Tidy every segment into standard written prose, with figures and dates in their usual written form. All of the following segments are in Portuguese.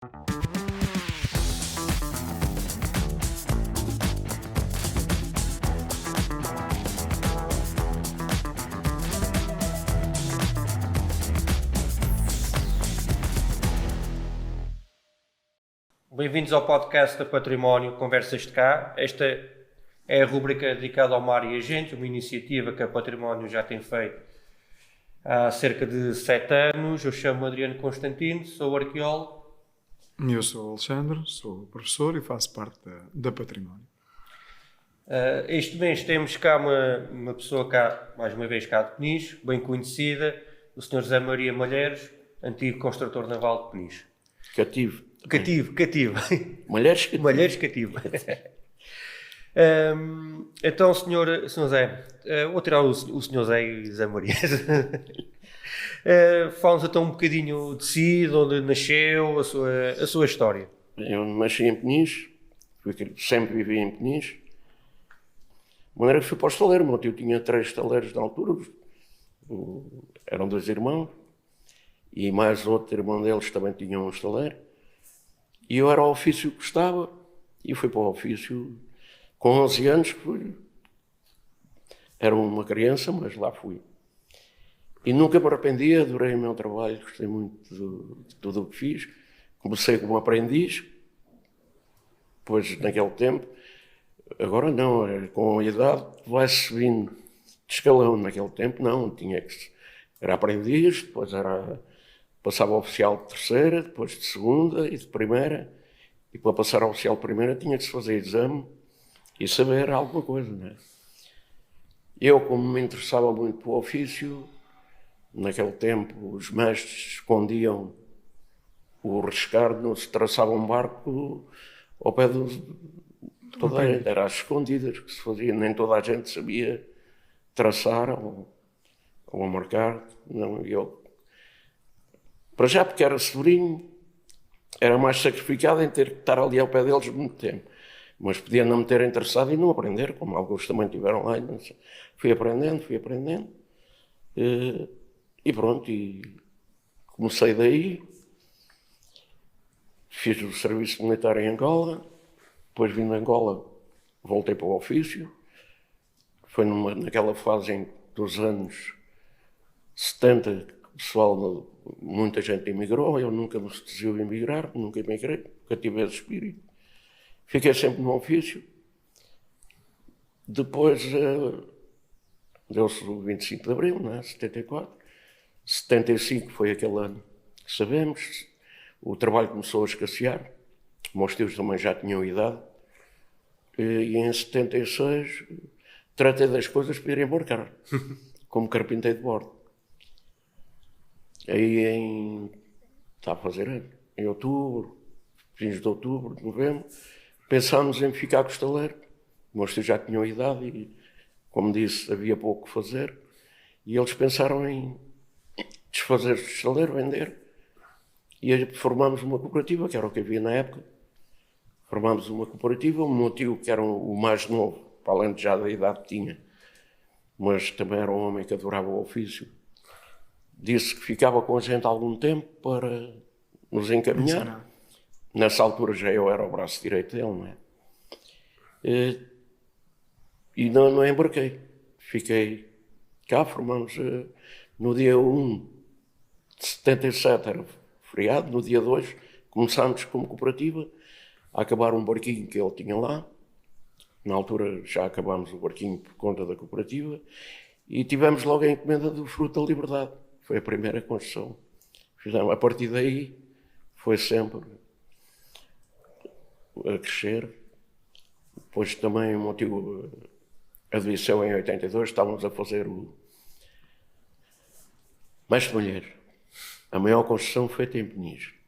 Bem-vindos ao podcast da Património Conversas de Cá. Esta é a rubrica dedicada ao mar e a gente, uma iniciativa que a Património já tem feito há cerca de 7 anos. Eu chamo-me Adriano Constantino, sou arqueólogo. Eu sou o Alexandre, sou professor e faço parte da Património. Este mês temos cá uma pessoa cá, mais uma vez cá de Peniche, bem conhecida, o Sr. José Maria Malheiros, antigo construtor naval de Peniche. Cativo. Cativo. Malheiros cativo. Malheiros cativo. Então, Sr. Zé, vou tirar o Sr. Zé e Zé Maria. Fala-nos então um bocadinho de si, de onde nasceu, a sua história. Eu nasci em Peniche, sempre vivi em Peniche. De maneira que fui para o estaleiro. Meu tio tinha 3 estaleiros na altura, eram 2 irmãos, e mais outro irmão deles também tinha um estaleiro. E eu era o ofício que gostava, e fui para o ofício com 11 anos, era uma criança, mas lá fui. E nunca me arrependi, adorei o meu trabalho, gostei muito de tudo o que fiz. Comecei como aprendiz, pois naquele tempo, agora não, com a idade vai-se subindo de escalão. Naquele tempo não, era aprendiz, depois passava a oficial de terceira, depois de segunda e de primeira, e para passar a oficial de primeira tinha que se fazer exame e saber alguma coisa, não é? Eu, como me interessava muito pelo ofício, naquele tempo os mestres escondiam o rescaldo, não se traçava um barco ao pé toda a gente, era às escondidas que se fazia, nem toda a gente sabia traçar ou marcar, não, eu. Para já, porque era sobrinho, era mais sacrificado em ter que estar ali ao pé deles muito tempo. Mas podia não me ter interessado e não aprender, como alguns também tiveram lá. Fui aprendendo. E pronto, e comecei daí. Fiz o serviço militar em Angola. Depois vim de Angola, voltei para o ofício. Foi naquela fase dos anos 70, pessoal, muita gente emigrou, eu nunca me decidiu emigrar, nunca emigrei, nunca tive esse espírito. Fiquei sempre no ofício. Depois deu-se o 25 de Abril, né, 74. 75 foi aquele ano que sabemos. O trabalho começou a escassear. Meus tios também já tinham idade. E em 76 tratei das coisas para ir embarcar, como carpinteiro de bordo. Aí está a fazer em outubro, fins de outubro, de novembro, pensámos em ficar com o estaleiro. Meus tios já tinham idade e, como disse, havia pouco a fazer. E eles pensaram em desfazer o estaleiro, vender. E formámos uma cooperativa, que era o que havia na época. Formámos uma cooperativa, o meu tio, que era o mais novo, para além de já da idade que tinha, mas também era um homem que adorava o ofício, disse que ficava com a gente algum tempo para nos encaminhar. Nessa altura já eu era o braço direito dele, não é? E não embarquei. Fiquei cá, formamos no dia 1 de 77, era feriado, no dia 2 começámos como cooperativa a acabar um barquinho que ele tinha lá. Na altura já acabámos o barquinho por conta da cooperativa e tivemos logo a encomenda do Fruto da Liberdade. Foi a primeira construção. A partir daí foi sempre a crescer. Depois também o motivo adoeceu em 82, estávamos a fazer o Mestre Malheiro, a maior construção feita em Peniche.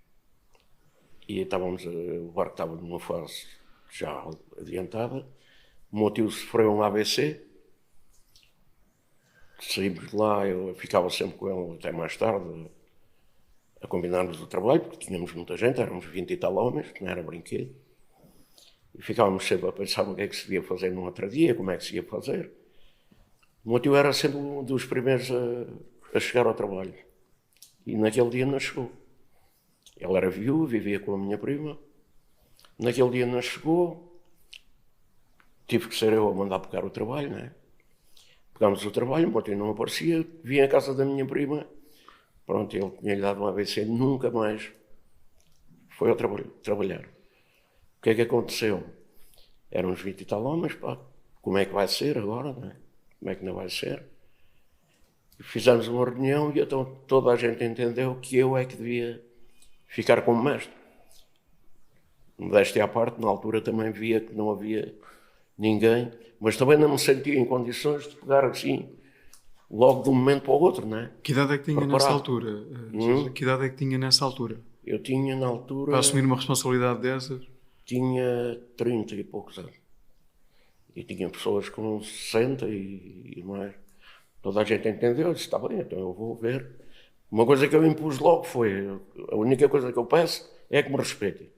E o barco estava numa fase já adiantada. O meu tio sofreu um AVC. Saímos de lá, eu ficava sempre com ele até mais tarde, a combinarmos o trabalho, porque tínhamos muita gente, éramos 20 e tal homens, não era brinquedo. E ficávamos sempre a pensar o que é que se devia fazer no outro dia, como é que se ia fazer. O meu tio era sempre um dos primeiros a chegar ao trabalho. E naquele dia não chegou. Ele era viúvo, vivia com a minha prima. Naquele dia não chegou, tive que ser eu a mandar pegar o trabalho, não é? Pegámos o trabalho, o Montinho não aparecia, vim à casa da minha prima, pronto, ele tinha-lhe dado um AVC, nunca mais foi ao trabalhar. O que é que aconteceu? Eram uns 20 e tal homens, pá, como é que vai ser agora, não é? Como é que não vai ser? Fizemos uma reunião e então toda a gente entendeu que eu é que devia ficar como mestre. Modéstia à parte, na altura também via que não havia ninguém, mas também não me sentia em condições de pegar assim, logo de um momento para o outro, não é? Que idade é que tinha nessa altura? Que idade é que tinha nessa altura? Eu tinha na altura... Para assumir uma responsabilidade dessas? Tinha 30 e poucos anos. E tinha pessoas com 60 e mais. Toda a gente entendeu, disse, está bem, então eu vou ver. Uma coisa que eu impus logo foi, a única coisa que eu peço é que me respeitem.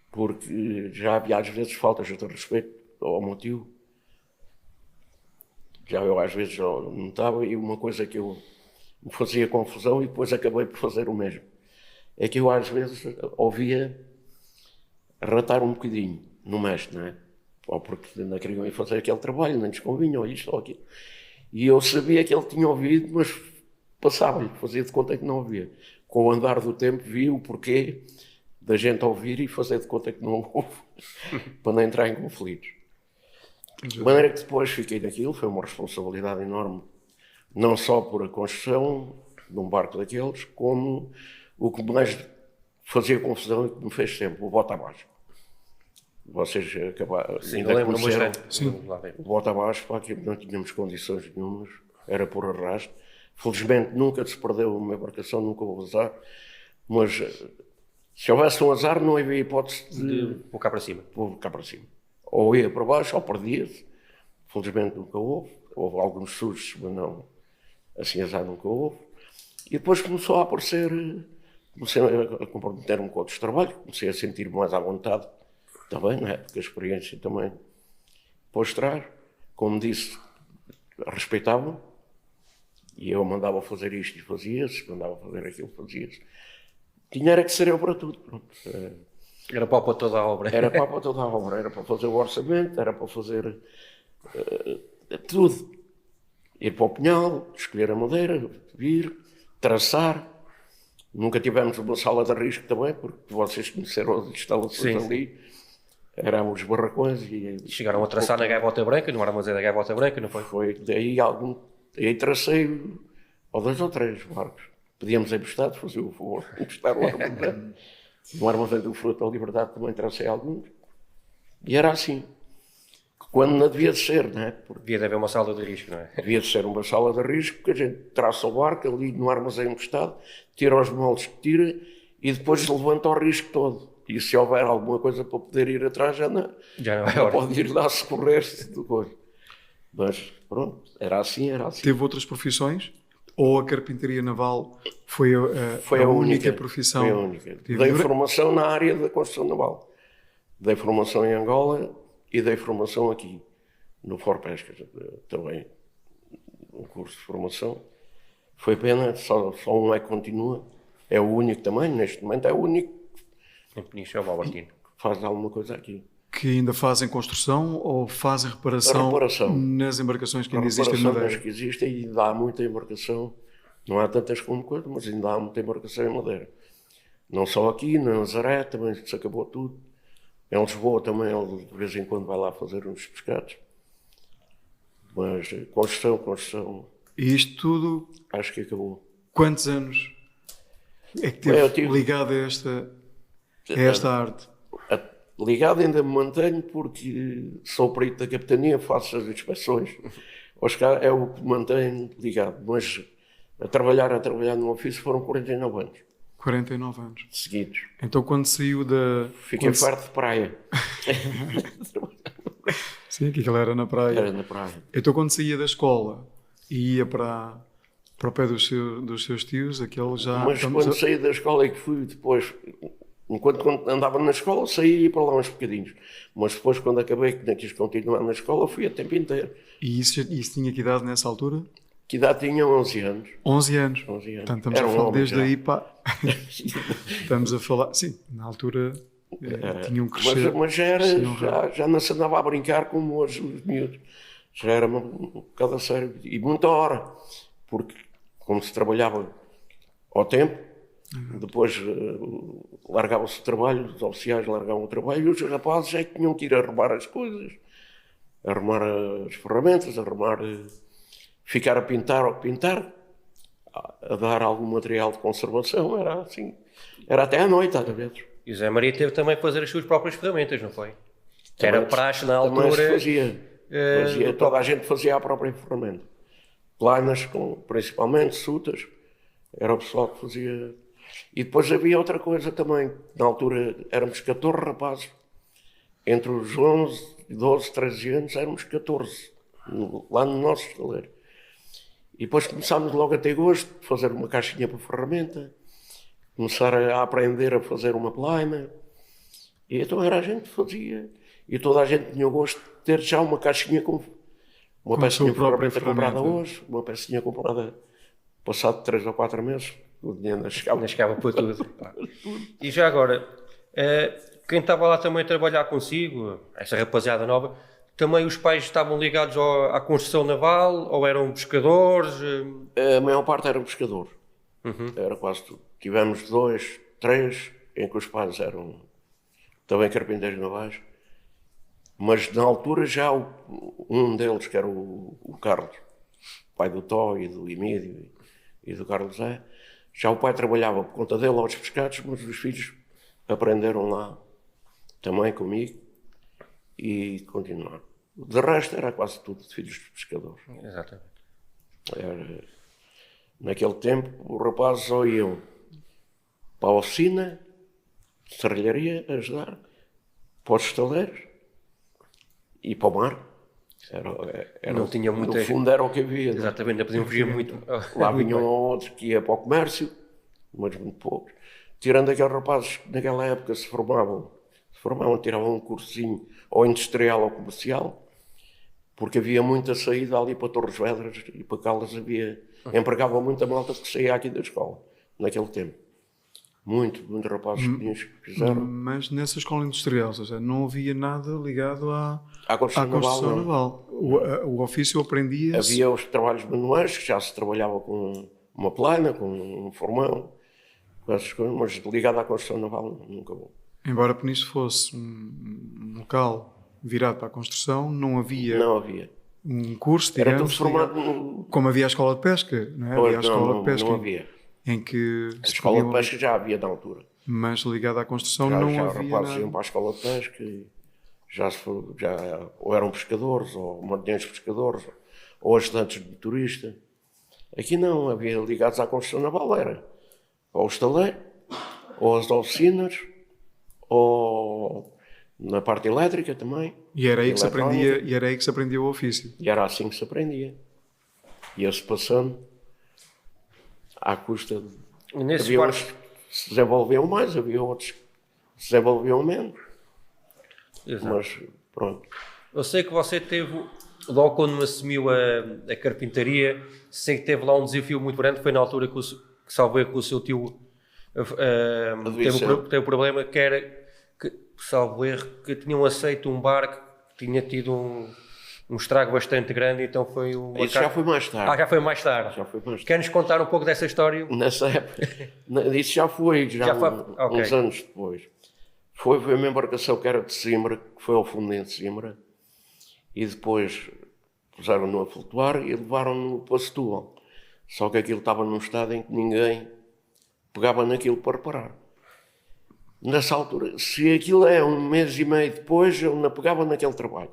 Porque já havia às vezes faltas de respeito ao meu tio. Já eu às vezes notava, e uma coisa que eu me fazia confusão e depois acabei por fazer o mesmo. É que eu às vezes ouvia ratar um bocadinho no mestre, não é? Ou porque não queriam ir fazer aquele trabalho, nem lhes convinha, ou isto ou aquilo. E eu sabia que ele tinha ouvido, mas passava-lhe, fazia de conta que não ouvia. Com o andar do tempo vi o porquê da gente ouvir e fazer de conta que não ouve, para não entrar em conflitos. De maneira que depois fiquei naquilo, foi uma responsabilidade enorme, não só por a construção de um barco daqueles, como o que mais fazia confusão e que me fez sempre, o bota abaixo. Vocês acabaram... Sim, eu lembro-me bastante. O bota abaixo, para que não tínhamos condições nenhumas, era por arrasto. Felizmente nunca se perdeu uma embarcação, nunca houve azar, mas se houvesse um azar não havia hipótese de pôr cá para cima. Pôr cá para cima. Ou ia para baixo ou perdia-se. Felizmente nunca houve. Houve alguns sustos, mas não, assim azar nunca houve. E depois começou a aparecer, comecei a comprometer-me com outros trabalhos, comecei a sentir-me mais à vontade também, não é? Porque a experiência também pôs trás, como disse, respeitavam, e eu mandava fazer isto e fazia-se, mandava fazer aquilo, fazia-se. Tinha era que ser eu para tudo, pronto. Era pau para toda a obra. Era pau para toda a obra, era para fazer o orçamento, era para fazer tudo. Ir para o Pinhal, escolher a madeira, vir, traçar. Nunca tivemos uma sala de risco também, porque vocês conheceram as instalações ali. Eram os barracões e... Chegaram a traçar na Gaivota Branca, no armazém da Gaivota Branca, não foi? Foi daí aí tracei ou 2 ou 3 barcos. Pedíamos emprestado, fazia o favor, emprestar o armazém. No armazém do Fruto da Liberdade também tracei alguns. E era assim. Quando não devia de ser, não é? Porque devia de haver uma sala de risco, não é? Devia de ser uma sala de risco, porque a gente traça o barco ali no armazém emprestado, tira os moldes que tira e depois levanta o risco todo. E se houver alguma coisa para poder ir atrás, já não pode ir lá socorrer-se depois. Mas pronto, era assim. Teve outras profissões? Ou a carpintaria naval foi a única profissão? Foi a única. Dei formação na área da construção naval. Dei formação em Angola e dei formação aqui, no Forpesca. Também um curso de formação. Foi pena, só um é que continua. É o único também, neste momento é o único. Em Peniche, é o Albertino. Faz alguma coisa aqui. Que ainda fazem construção ou fazem reparação nas embarcações que ainda existem em Madeira? Que existem e ainda há muita embarcação. Não há tantas como coisa, mas ainda há muita embarcação em Madeira. Não só aqui, na Nazaré também se acabou tudo. Em Lisboa também, ele de vez em quando vai lá fazer uns pescados. Mas construção. E isto tudo? Acho que acabou. Quantos anos é que teve ligado a esta arte? Ligado ainda me mantenho porque sou perito da capitania, faço as inspeções. É o que me mantém ligado. Mas a trabalhar no ofício foram 49 anos. 49 anos. Seguidos. Então quando saiu da... Fiquei farto de praia. Sim, que aquilo era na praia. Era na praia. Então quando saía da escola e ia para o pé dos seus tios, aquele já... Mas quando saí da escola e que fui depois... Enquanto andava na escola, saía e ia para lá uns bocadinhos. Mas depois, quando acabei, que não quis continuar na escola, fui a tempo inteiro. E isso tinha que idade nessa altura? Que idade tinha? 11 anos. 11 anos. 11 anos. Portanto, estamos Era a um falar homem desde já. aí, pá. Estamos a falar, sim, na altura tinham que crescer. Mas já não se andava a brincar como hoje os miúdos. Já era um bocado a sério. E muita hora. Porque, como se trabalhava ao tempo, depois largava-se o trabalho, os oficiais largavam o trabalho e os rapazes já tinham que ir arrumar as coisas, arrumar as ferramentas, ficar a pintar, a dar algum material de conservação. Era assim, era até à noite, às vezes. E o Zé Maria teve também que fazer as suas próprias ferramentas, não foi? Era praxe na Também altura. se fazia. Toda a gente fazia a própria ferramenta. Planas, principalmente, sutas. Era o pessoal que fazia. E depois havia outra coisa também. Na altura éramos 14 rapazes. Entre os 11, 12, 13 anos éramos 14. Lá no nosso estaleiro. E depois começámos logo a ter gosto de fazer uma caixinha para ferramenta. Começar a aprender a fazer uma plana. E então era a gente que fazia. E toda a gente tinha o gosto de ter já uma caixinha com uma pecinha de ferramenta comprada hoje, uma pecinha comprada passado 3 ou 4 meses, o dinheiro não chegava para tudo. E já agora, quem estava lá também a trabalhar consigo, essa rapaziada nova, também os pais estavam ligados à construção naval ou eram pescadores? A maior parte era pescador. Era quase tudo. Tivemos 2, 3 em que os pais eram também carpinteiros navais. Mas na altura já um deles, que era o Carlos, pai do Tó e do Emílio e do Carlos Zé, já o pai trabalhava por conta dele aos pescados, mas os filhos aprenderam lá também comigo e continuaram. De resto era quase tudo de filhos de pescadores. Exatamente. Naquele tempo os rapazes só iam para a oficina, serralharia, ajudar, para os estaleiros e para o mar. Não tinha muita... No fundo era o que havia. Exatamente, não podiam fugir muito. Lá vinham outros que ia para o comércio, mas muito poucos. Tirando aqueles rapazes que naquela época se formavam, tiravam um cursinho ou industrial ou comercial, porque havia muita saída ali para Torres Vedras e para Caldas, empregava muita malta que saía aqui da escola, naquele tempo. Muitos rapazes que fizeram. Mas nessa escola industrial, ou seja, não havia nada ligado à construção naval. O ofício aprendia. Havia os trabalhos manuais, que já se trabalhava com uma plana, com um formão, com essas coisas, mas ligado à construção naval nunca vou. Embora Peniche fosse um local virado para a construção, não havia um curso, digamos, era tudo formado como havia a escola de pesca, não é? Havia a escola de pesca. Não havia. Em que a escola de pesca já havia na altura. Mas ligado à construção não havia nada. Já rapazes iam para a escola de pesca e já ou eram pescadores, ou marinheiros pescadores, ou ajudantes de motorista. Aqui não, havia ligados à construção naval, era ou o estaleiro, ou as oficinas, ou na parte elétrica também. E era aí que se aprendia o ofício. E era assim que se aprendia. Ia-se passando à custa de... Havia uns que se desenvolviam mais, havia outros que se desenvolviam menos. Exato. Mas pronto. Eu sei que você teve, logo quando me assumiu a carpintaria, sei que teve lá um desafio muito grande, foi na altura que salvo erro, que o seu tio teve o problema que era, salvo erro, que tinham aceito um barco que tinha tido um estrago bastante grande, então foi uma... Isso já foi mais tarde. Já foi mais tarde. Quer-nos contar um pouco dessa história? Nessa época. Isso já foi uns anos depois. Foi uma embarcação que era de Simbra, que foi ao fundo em Simbra, e depois puseram-no a flutuar e levaram-no para Setúbal. Só que aquilo estava num estado em que ninguém pegava naquilo para reparar. Nessa altura, se aquilo é um mês e meio depois, eu não pegava naquele trabalho.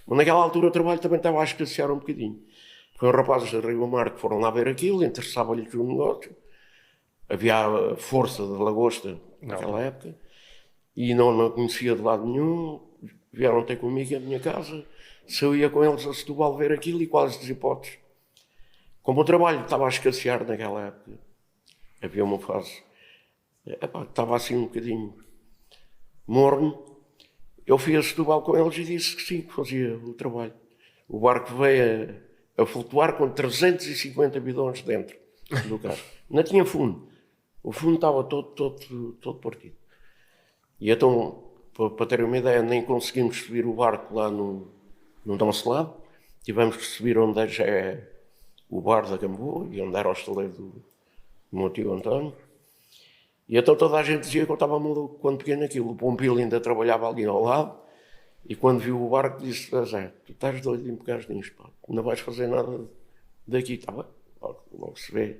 Mas naquela altura o trabalho também estava a escassear um bocadinho. Foi um rapazes de Rio Mar que foram lá ver aquilo, interessava-lhes o negócio. Havia a força de lagosta naquela época. E não conhecia de lado nenhum. Vieram ter comigo à minha casa. Se eu ia com eles a Setúbal ver aquilo e quase das hipóteses. Como o trabalho estava a escassear naquela época, havia uma fase... estava assim um bocadinho morno. Eu fui a Setúbal com eles e disse que sim, que fazia o trabalho. O barco veio a flutuar com 350 bidões dentro do carro. Não tinha fundo. O fundo estava todo partido. E então, para terem uma ideia, nem conseguimos subir o barco lá no nosso lado. Tivemos que subir onde já é o bar da Gamboa e onde era o estaleiro do meu tio António. E então toda a gente dizia que eu estava maluco quando peguei aquilo. O Pompilo ainda trabalhava ali ao lado e quando viu o barco disse: Zé, tu estás doido em pegares nisto, pá. Não vais fazer nada daqui. Está bem, logo se vê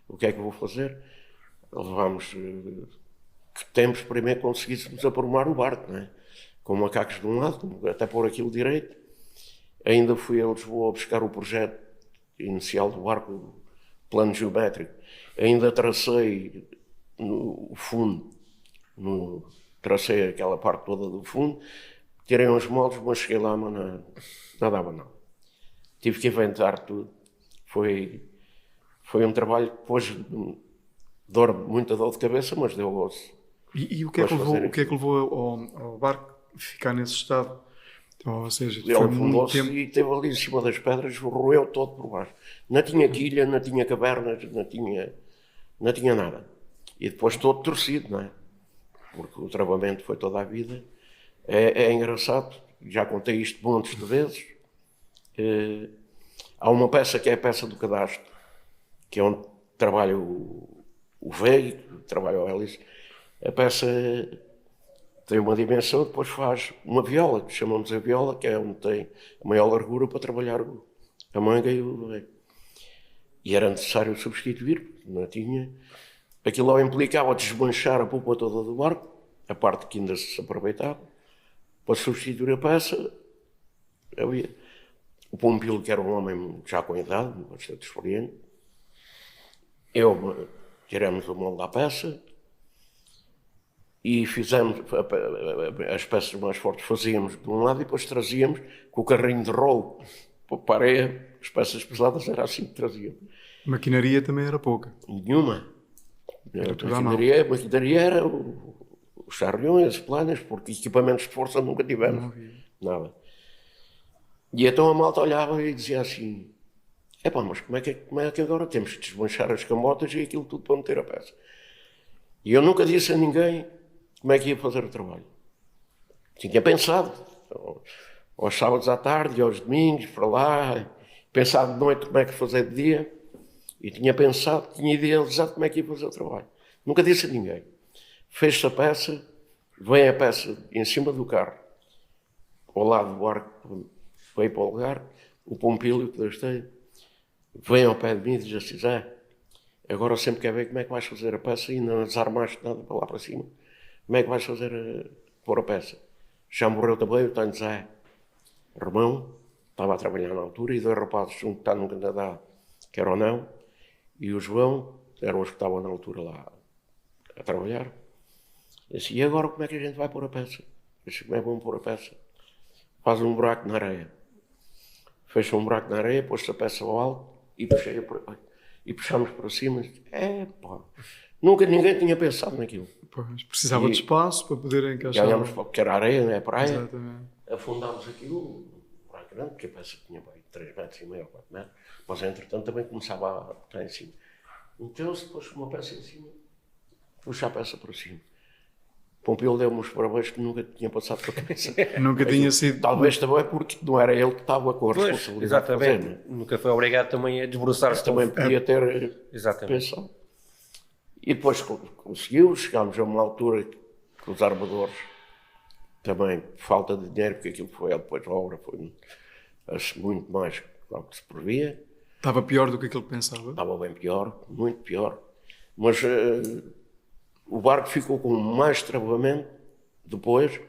o que é que eu vou fazer. Levámos que temos primeiro conseguíssemos aprumar o barco, não é? Com macacos de um lado, até pôr aquilo direito. Ainda fui a Lisboa buscar o projeto inicial do barco, o plano geométrico. Ainda tracei no fundo, tracei aquela parte toda do fundo, tirei uns moldes, mas cheguei lá, mas não dava não. Tive que inventar tudo. Foi um trabalho que depois muita dor de cabeça, mas deu gozo. E o que é que levou ao barco ficar nesse estado? Então, ou seja, foi muito tempo... E esteve ali em cima das pedras, roeu todo por baixo. Não tinha quilha, não tinha cavernas, não tinha nada. E depois todo torcido, não é? Porque o travamento foi toda a vida. É engraçado, já contei isto montes de vezes. Há uma peça que é a peça do cadastro, que é onde trabalha o Veiga, trabalha o Hélice. A peça tem uma dimensão, depois faz uma viola, que chamamos a viola, que é onde tem a maior largura para trabalhar a manga e o Veiga. E era necessário substituir, não tinha. Aquilo implicava desmanchar a polpa toda do barco, a parte que ainda se aproveitava, para substituir a peça. Havia o Pompilo, que era um homem já com idade, bastante experiente. Tiramos o molde da peça e fizemos as peças mais fortes, fazíamos de um lado e depois trazíamos com o carrinho de rolo para a areia. As peças pesadas era assim que trazíamos. A maquinaria também era pouca? Nenhuma. A maquinaria era os charriões, as planas, porque equipamentos de força nunca tivemos. Nada. E então a malta olhava e dizia assim: mas como é que agora temos que desmanchar as camotas e aquilo tudo para meter a peça? E eu nunca disse a ninguém como é que ia fazer o trabalho. Tinha pensado, aos sábados à tarde, aos domingos, para lá, pensado de noite como é que fazer de dia, e tinha idealizado como é que ia fazer o trabalho. Nunca disse a ninguém. Fez-se a peça, vem a peça em cima do carro, ao lado do barco, veio para o lugar, o Pompílio que Deus tem, vem ao pé de mim e diz assim: Zé, agora eu sempre quero ver como é que vais fazer a peça e não desarmaste nada para lá para cima. Como é que vais fazer pôr a peça? Já morreu também o Tânio Zé Romão, estava a trabalhar na altura, e dois rapazes, um que está no Canadá, que era o Não, e o João, eram os que estavam na altura lá a trabalhar. Eu disse: e agora como é que a gente vai pôr a peça? Eu disse: como é que vamos pôr a peça? Faz um buraco na areia. Fecha um buraco na areia, pôs-se a peça ao alto e puxámos para cima. Nunca ninguém tinha pensado naquilo. Pois, precisava de espaço para poder encaixar. Ganhámos, porque era areia, não é praia. Exatamente. Afundámos aquilo, um buraco grande, porque a peça tinha 3,5 metros ou 4 metros. Mas entretanto também começava a estar em cima. Meteu-se depois uma peça em cima, puxa a peça para cima. Pompeu deu-me os parabéns que nunca tinha passado pela cabeça. Nunca tinha sido. Talvez também porque não era ele que estava com a responsabilidade. Exatamente. De fazer, nunca foi obrigado também a desbruçar-se. Também podia ter pensado. E depois conseguiu, chegámos a uma altura que os armadores também, falta de dinheiro, porque aquilo foi depois a obra, foi muito mais do que se previa. Estava pior do que aquilo que pensava? Estava bem pior, muito pior. Mas o barco ficou com mais travamento depois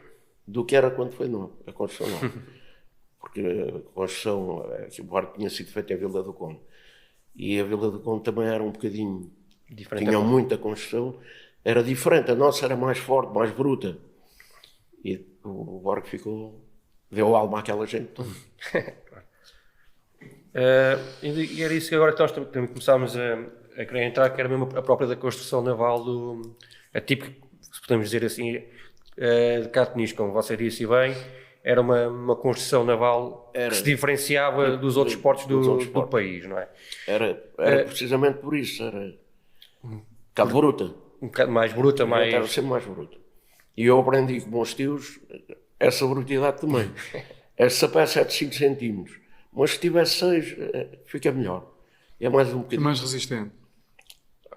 do que era quando foi a construção nova. Porque a construção, o barco tinha sido feito em Vila do Conde. E a Vila do Conde também era um bocadinho diferente. Tinha muita construção, era diferente. A nossa era mais forte, mais bruta. E o barco deu alma àquela gente toda. E era isso que agora nós também começámos a querer entrar, que era mesmo a própria da construção naval, a típica, se podemos dizer assim, de Catonis, como você disse bem, era uma construção naval que se diferenciava dos outros portos do país, não é? Era precisamente por isso, era um bocado bruta. Um bocado mais bruta, mais... Era sempre mais bruta. E eu aprendi com bons tios essa brutalidade também. Essa peça é de 5 centímetros, mas se tivesse 6, fica melhor. É mais um bocadinho. É mais resistente.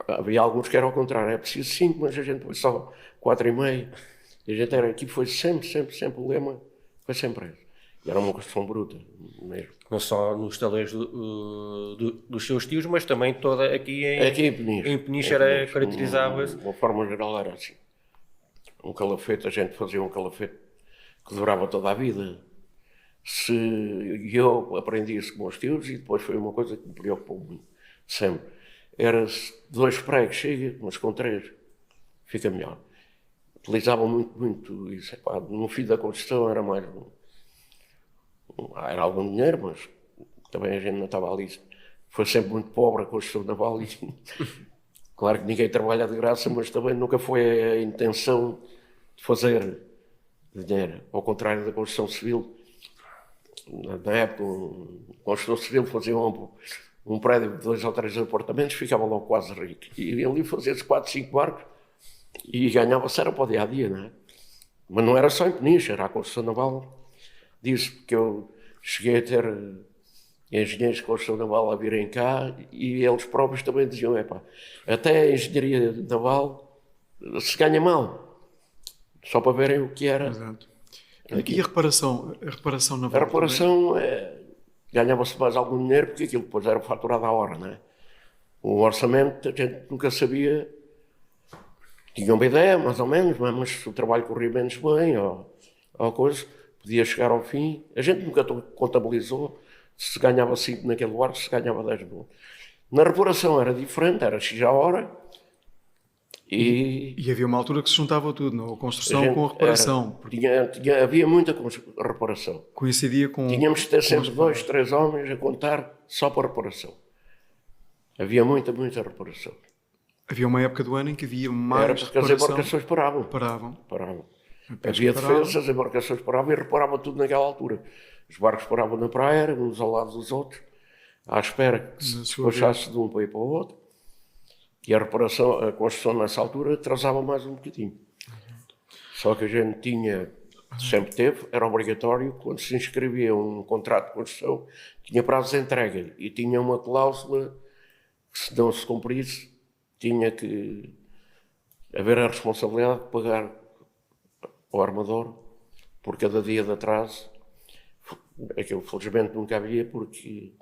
Havia alguns que eram ao contrário, é preciso 5, mas a gente foi só 4,5. E a gente era aqui, foi sempre o lema, foi sempre esse. E era uma construção bruta mesmo. Não só nos taleiros dos seus tios, mas também toda aqui em Peniche era caracterizava-se. De uma forma geral era assim. Um calafete, a gente fazia um calafete que durava toda a vida. Eu aprendi isso com os tios e depois foi uma coisa que me preocupou muito, sempre. Era 2 pregos, chega, mas com 3 fica melhor. Utilizavam muito isso. No fim da construção era mais era algum dinheiro, mas também a gente não estava ali. Foi sempre muito pobre a construção naval. Claro que ninguém trabalha de graça, mas também nunca foi a intenção de fazer dinheiro. Ao contrário da construção civil. Na época, a construção civil fazia um prédio de 2 ou 3 apartamentos, ficava logo quase rico. E ali fazia-se 4, 5 barcos e ganhava-se, era para o dia-a-dia, não é? Mas não era só em Peniche, era a construção naval. Disse que eu cheguei a ter engenheiros de construção naval a virem cá e eles próprios também diziam, até a engenharia naval se ganha mal. Só para verem o que era. Exato. E a reparação naval? A reparação ganhava-se mais algum dinheiro porque aquilo depois era faturado à hora, não é? O orçamento a gente nunca sabia, tinha uma ideia mais ou menos, mas se o trabalho corria menos bem ou coisa, podia chegar ao fim. A gente nunca contabilizou se ganhava 5 naquele barco, se ganhava 10 no outro. Na reparação era diferente, era X a hora. E havia uma altura que se juntava tudo, não? A construção com a reparação. Havia muita reparação. Coincidia com... Tínhamos de ter sempre 2, 3 homens a contar só para reparação. Havia muita reparação. Havia uma época do ano em que havia mais reparação. Era porque as embarcações paravam. Havia defesas, as embarcações paravam e reparavam tudo naquela altura. Os barcos paravam na praia, uns ao lado dos outros, à espera que se despachasse de um para ir para o outro. E a construção nessa altura atrasava mais um bocadinho. Só que a gente sempre teve, era obrigatório, quando se inscrevia um contrato de construção, tinha prazo de entrega e tinha uma cláusula que se não se cumprisse, tinha que haver a responsabilidade de pagar ao armador por cada dia de atraso. Aquilo felizmente nunca havia porque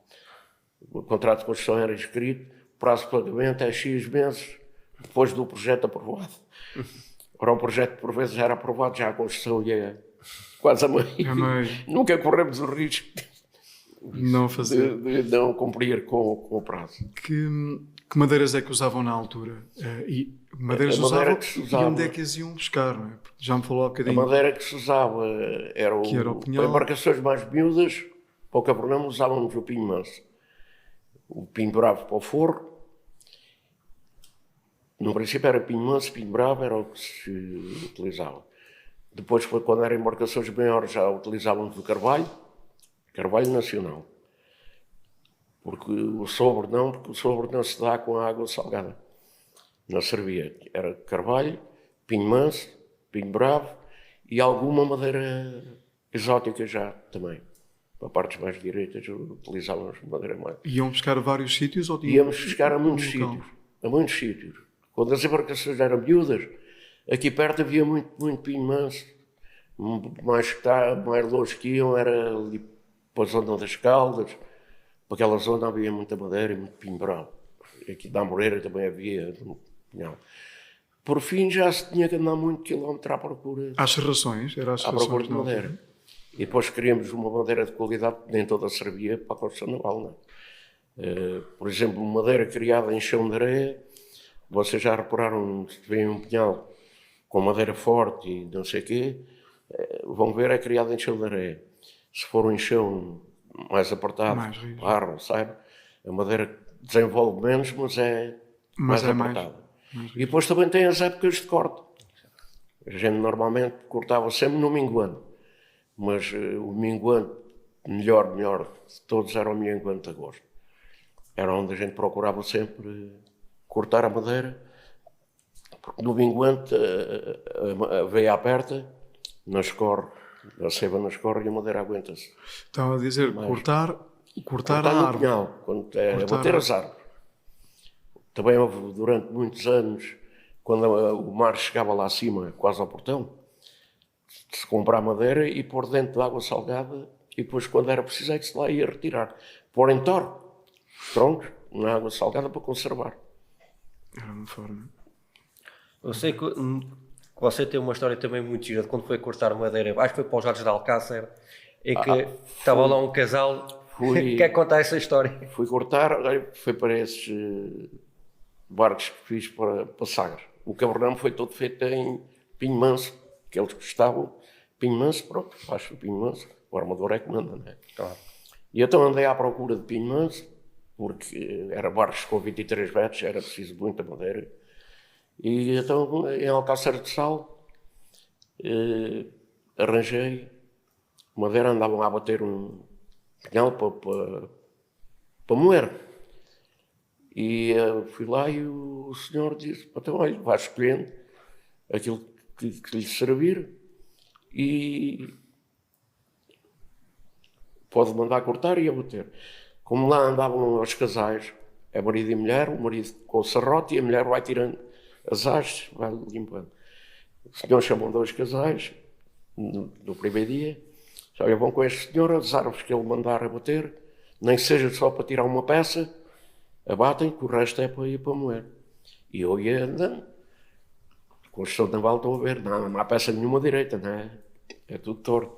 o contrato de construção era escrito, o prazo de pagamento é X meses depois do projeto aprovado. Ora, o projeto por vezes era aprovado, já a construção ia quase a meio. Nunca corremos o risco de não cumprir com o prazo. Que madeiras é que usavam na altura? E onde é que as iam buscar? Não é? Porque já me falou há bocadinho. A madeira que se usava era o pinhal. Para embarcações mais miúdas, para o Capernaum usávamos o pinho manso. O pinho bravo para o forro. No princípio era pinho manso, pinho bravo, era o que se utilizava. Depois, quando eram embarcações maiores, já utilizávamos o carvalho nacional. Porque o sobre não se dá com a água salgada. Não servia. Era carvalho, pinho manso, pinho bravo e alguma madeira exótica já também. Para partes mais direitas utilizávamos madeira mais. Iam buscar a vários sítios? Íamos buscar a muitos sítios. Quando as embarcações eram miúdas, aqui perto havia muito pinho manso. Mais longe que iam era ali para a zona das Caldas. Para aquela zona havia muita madeira e muito pinho bravo. Aqui na Moreira também havia. Não. Por fim já se tinha que andar muito quilómetro à procura. Às serrações? Era às à procura de madeira. E depois queríamos uma madeira de qualidade que nem toda servia para a construção naval. Não é? Por exemplo, madeira criada em chão de areia. Vocês já repararam, se vem um pinhal com madeira forte e não sei o quê, vão ver, é criada em chão de areia. Se for um chão mais apertado, barro, sabe? A madeira desenvolve menos, mas é mais apertada. E depois também tem as épocas de corte. A gente normalmente cortava sempre no minguando. mas o minguante, melhor de todos, era o minguante de agosto. Era onde a gente procurava sempre cortar a madeira, porque no minguante a veia aperta, não escorre, a seiva não escorre e a madeira aguenta-se. Estava a dizer, cortar a no árvore. pinhal, quando é bater as árvores. Também houve durante muitos anos, quando o mar chegava lá acima, quase ao portão, de se comprar madeira e pôr dentro de água salgada, e depois, quando era preciso, é que se lá ia retirar. Pôr em troncos, na água salgada, para conservar. Era uma forma. Eu sei que você tem uma história também muito gira de quando foi cortar madeira, acho que foi para os lados de Alcácer, e que estava lá um casal. Quer contar essa história? Fui cortar, foi para esses barcos que fiz para Sagres. O cabrão foi todo feito em pinho manso, que eles gostavam. Pinho manso, pronto, acho o pinho manso. O armador é que manda, não é? Claro. E então andei à procura de pinho manso, porque era barcos com 23 metros, era preciso muita madeira. E então, em Alcácer de Sal, arranjei madeira, andavam a bater um pinhal para moer. E fui lá e o senhor disse, então, olha, vai escolhendo aquilo que lhe servir e pode mandar cortar e abater. Como lá andavam os casais, é marido e mulher, o marido com o serrote e a mulher vai tirando as hastes, vai limpando. O senhor chamou 2 casais no primeiro dia, já vão com este senhor, as árvores que ele mandar abater, nem que seja só para tirar uma peça, abatem, que o resto é para ir para moer. E eu ia andando. A construção naval, estão a ver, não há peça nenhuma direita, não é? É tudo torto.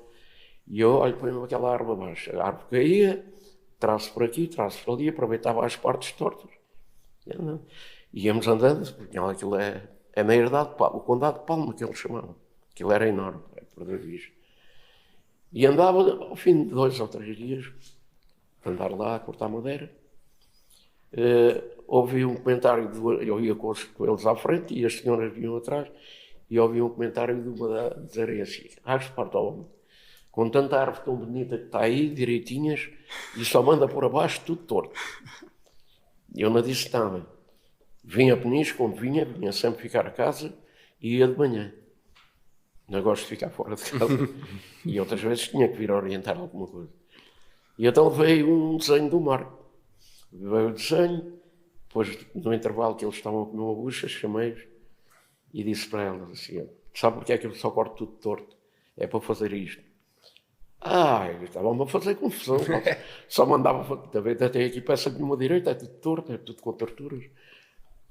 E eu olho para aquela árvore abaixo. A árvore caía, traço por aqui, traço por ali, aproveitava as partes tortas. Íamos andando, porque aquilo é na herdade, o Condado de Palma, que eles chamavam. Aquilo era enorme, é por vez. E andava, ao fim de 2 ou 3 dias, andar lá a cortar madeira. Ouvi um comentário, eu ia com eles à frente e as senhoras vinham atrás, e ouvi um comentário de uma dizerem assim, esparta homem, com tanta árvore tão bonita que está aí, direitinhas, e só manda por abaixo tudo torto. E eu não disse nada. Vinha a Peniche, como vinha sempre ficar a casa e ia de manhã. Não gosto de ficar fora de casa. E outras vezes tinha que vir a orientar alguma coisa. E então veio um desenho do mar. Veio o desenho, depois no intervalo que eles estavam a comer uma bucha, chamei-os e disse para elas assim, sabe porque é que eu só corto tudo torto? É para fazer isto. Estavam-me a fazer confusão. Só mandava, também tem aqui peça de uma direita, é tudo torto, é tudo com torturas.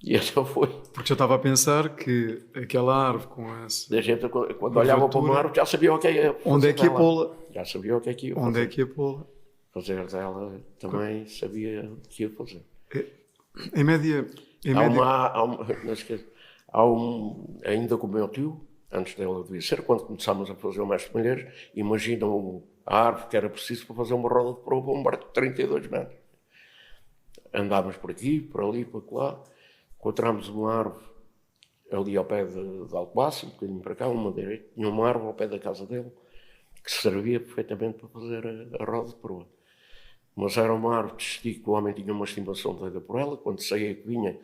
E então foi. Porque já estava a pensar que aquela árvore com essa... A gente, quando olhava para uma árvore, já sabia o que é. Onde é que ia pô-la? Já sabia o que é que ia fazer. Onde é que ia pô-la? Fazer dela também sabia o que ia fazer. Em média... Ainda com o meu tio, antes dela devia ser, quando começámos a fazer o mestre Malheiros, imaginam a árvore que era preciso para fazer uma roda de proa para um barco de 32 metros. Andávamos por aqui, por ali, por lá, encontramos uma árvore ali ao pé de Alcobaça, um bocadinho para cá, uma direita, tinha uma árvore ao pé da casa dele, que servia perfeitamente para fazer a roda de proa. Mas era uma árvore que o homem tinha uma estimação doida por ela, quando saía que vinha,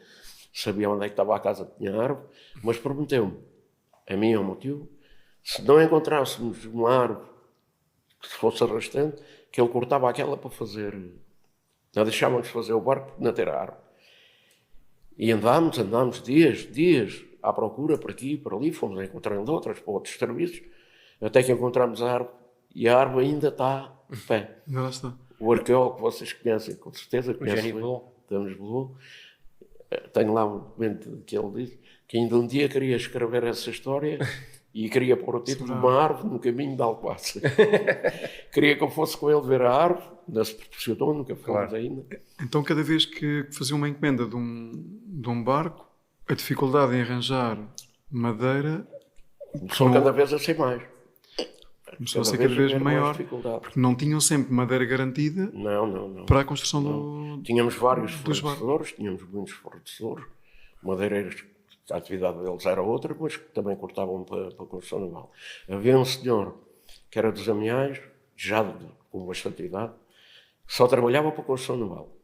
sabia onde é que estava a casa que tinha a árvore, mas prometeu-me, a mim e ao meu tio, se não encontrássemos uma árvore que fosse arrastante, que ele cortava aquela para fazer, não deixávamos fazer o barco não ter a árvore. E andámos dias à procura, por aqui, por ali, fomos encontrando outras, para outros serviços, até que encontramos a árvore, e a árvore ainda está de pé. Lá está. O arqueólogo que vocês conhecem, com certeza, conhecem. Tenho lá um documento que ele disse que ainda um dia queria escrever essa história e queria pôr o título de uma árvore no caminho de Alcobaça. Queria que eu fosse com ele ver a árvore, não se proporcionou, nunca fomos ainda. Então, cada vez que fazia uma encomenda de um barco, a dificuldade em arranjar madeira... Só cada vez a ser mais. Começou a ser cada vez maior, porque não tinham sempre madeira garantida para a construção do... Tínhamos vários fornecedores, tínhamos muitos fornecedores, madeireiros, a atividade deles era outra, mas que também cortavam para a construção naval. Havia um senhor que era dos Amiais, já com bastante idade, só trabalhava para a construção naval.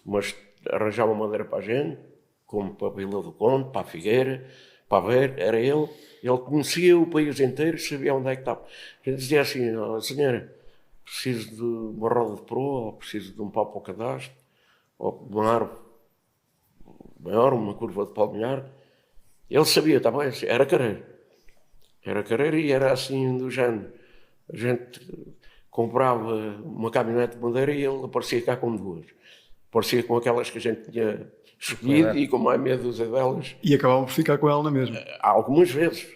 Mas arranjava madeira para a gente, como para a Vila do Conde, para a Figueira, para a Ver, era ele. Ele conhecia o país inteiro, sabia onde é que estava. A gente dizia assim, oh, senhora, preciso de uma roda de proa, ou preciso de um pau para o cadastro, ou de uma árvore maior, uma curva de palmilhar. Ele sabia, está bem, era carreiro. Era carreiro e era assim do género. A gente comprava uma caminhonete de madeira e ele aparecia cá com duas. Aparecia com aquelas que a gente tinha escolhido e com mais meia dúzia delas. E acabavam por ficar com ela na mesma. Algumas vezes.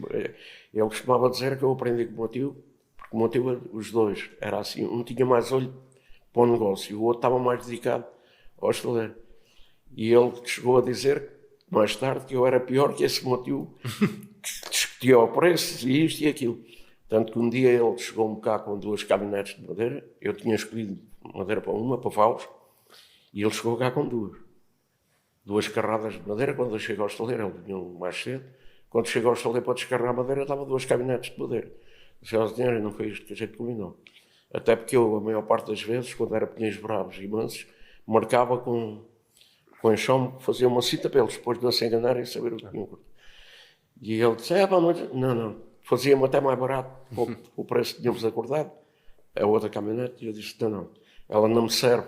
Ele costumava dizer que eu aprendi com o meu tio, porque o meu tio, os dois, era assim, um tinha mais olho para o negócio e o outro estava mais dedicado ao estaleiro. E ele chegou a dizer, mais tarde, que eu era pior que esse meu tio, que discutia o preço e isto e aquilo. Tanto que um dia ele chegou-me cá com duas caminhonetes de madeira, eu tinha escolhido madeira para uma, para Faus, e ele chegou cá com duas carradas de madeira. Quando eu chego ao estaleiro, ele vinha mais cedo, quando chego ao estaleiro para descarregar a madeira, estava duas caminhonetes de madeira. Disse ao senhor, não foi isto que a gente combinou. Até porque eu, a maior parte das vezes, quando era pinheiros bravos e mansos, marcava com enxome, fazia uma cita para eles, depois de não se enganarem e saber o que tinham. E ele disse, não, fazia-me até mais barato, o preço que tínhamos acordado, a outra caminhonete, e eu disse, não, ela não me serve.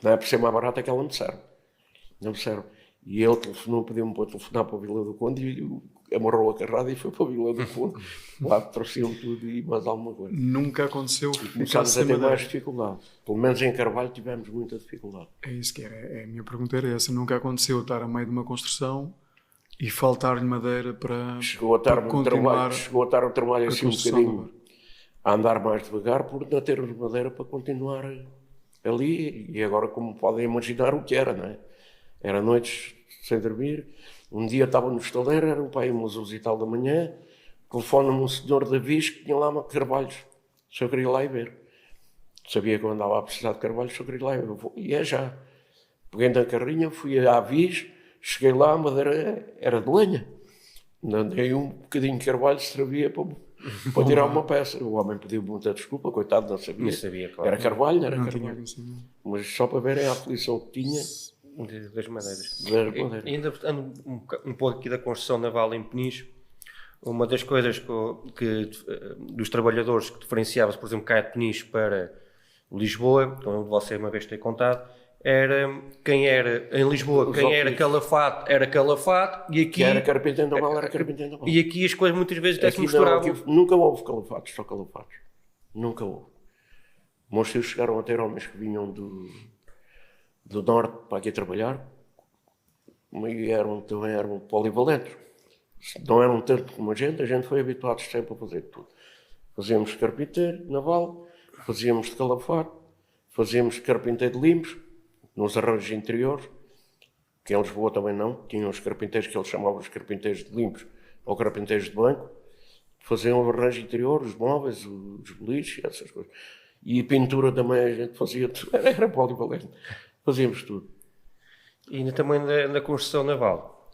Não é por ser mais barata, é que ela não me serve. Não me serve. E ele telefonou, pediu-me para telefonar para a Vila do Conde e amarrou a carrada e foi para a Vila do Conde. Lá trouxeram tudo e mais alguma coisa. Nunca aconteceu. Começámos a ter mais dificuldade. Pelo menos em Carvalho tivemos muita dificuldade. É isso que era. A minha pergunta era essa. Nunca aconteceu estar a meio de uma construção e faltar-lhe madeira para chegou a estar um trabalho assim um bocadinho a andar mais devagar por não ter madeira para continuar ali. E agora, como podem imaginar o que era, não é? Era noites sem dormir. Um dia estava no estaleiro, era um pai umas 11 e tal da manhã, telefona-me um senhor da Viz que tinha lá carvalhos, se eu queria ir lá e ver. Sabia que eu andava a precisar de carvalhos, se eu queria ir lá e ver. E é já. Peguei na carrinha, fui à Viz, cheguei lá, a madeira era de lenha. Andei um bocadinho de carvalho, servia para tirar uma peça. O homem pediu muita desculpa, coitado, não sabia. Não sabia, claro. Era carvalho, era carvalho. Mas só para verem a aflição que tinha. Das madeiras. E ainda ando um pouco aqui da construção naval em Peniche. Uma das coisas que dos trabalhadores que diferenciava-se, por exemplo, cá de Peniche para Lisboa, onde você uma vez tem contado, era quem era em Lisboa, quem era Calafate era Calafate e aqui que era carpinteiro naval, era carpinteiro naval. E aqui as coisas muitas vezes até se misturavam. Nunca houve calafates, só calafates. Nunca houve. Meus filhos chegaram a ter homens que vinham do norte para aqui trabalhar, e também eram polivalentes. Não eram tanto como a gente foi habituado sempre a fazer tudo. Fazíamos de carpinteiro naval, fazíamos de calafate, fazíamos de carpinteiro de limpos, nos arranjos interiores, que em Lisboa também não, tinham os carpinteiros que eles chamavam de carpinteiros de limpos ou carpinteiros de banco, faziam o arranjo interior, os móveis, os beliches, essas coisas. E pintura também a gente fazia tudo, era polivalente. Fazíamos tudo. E ainda também na construção naval.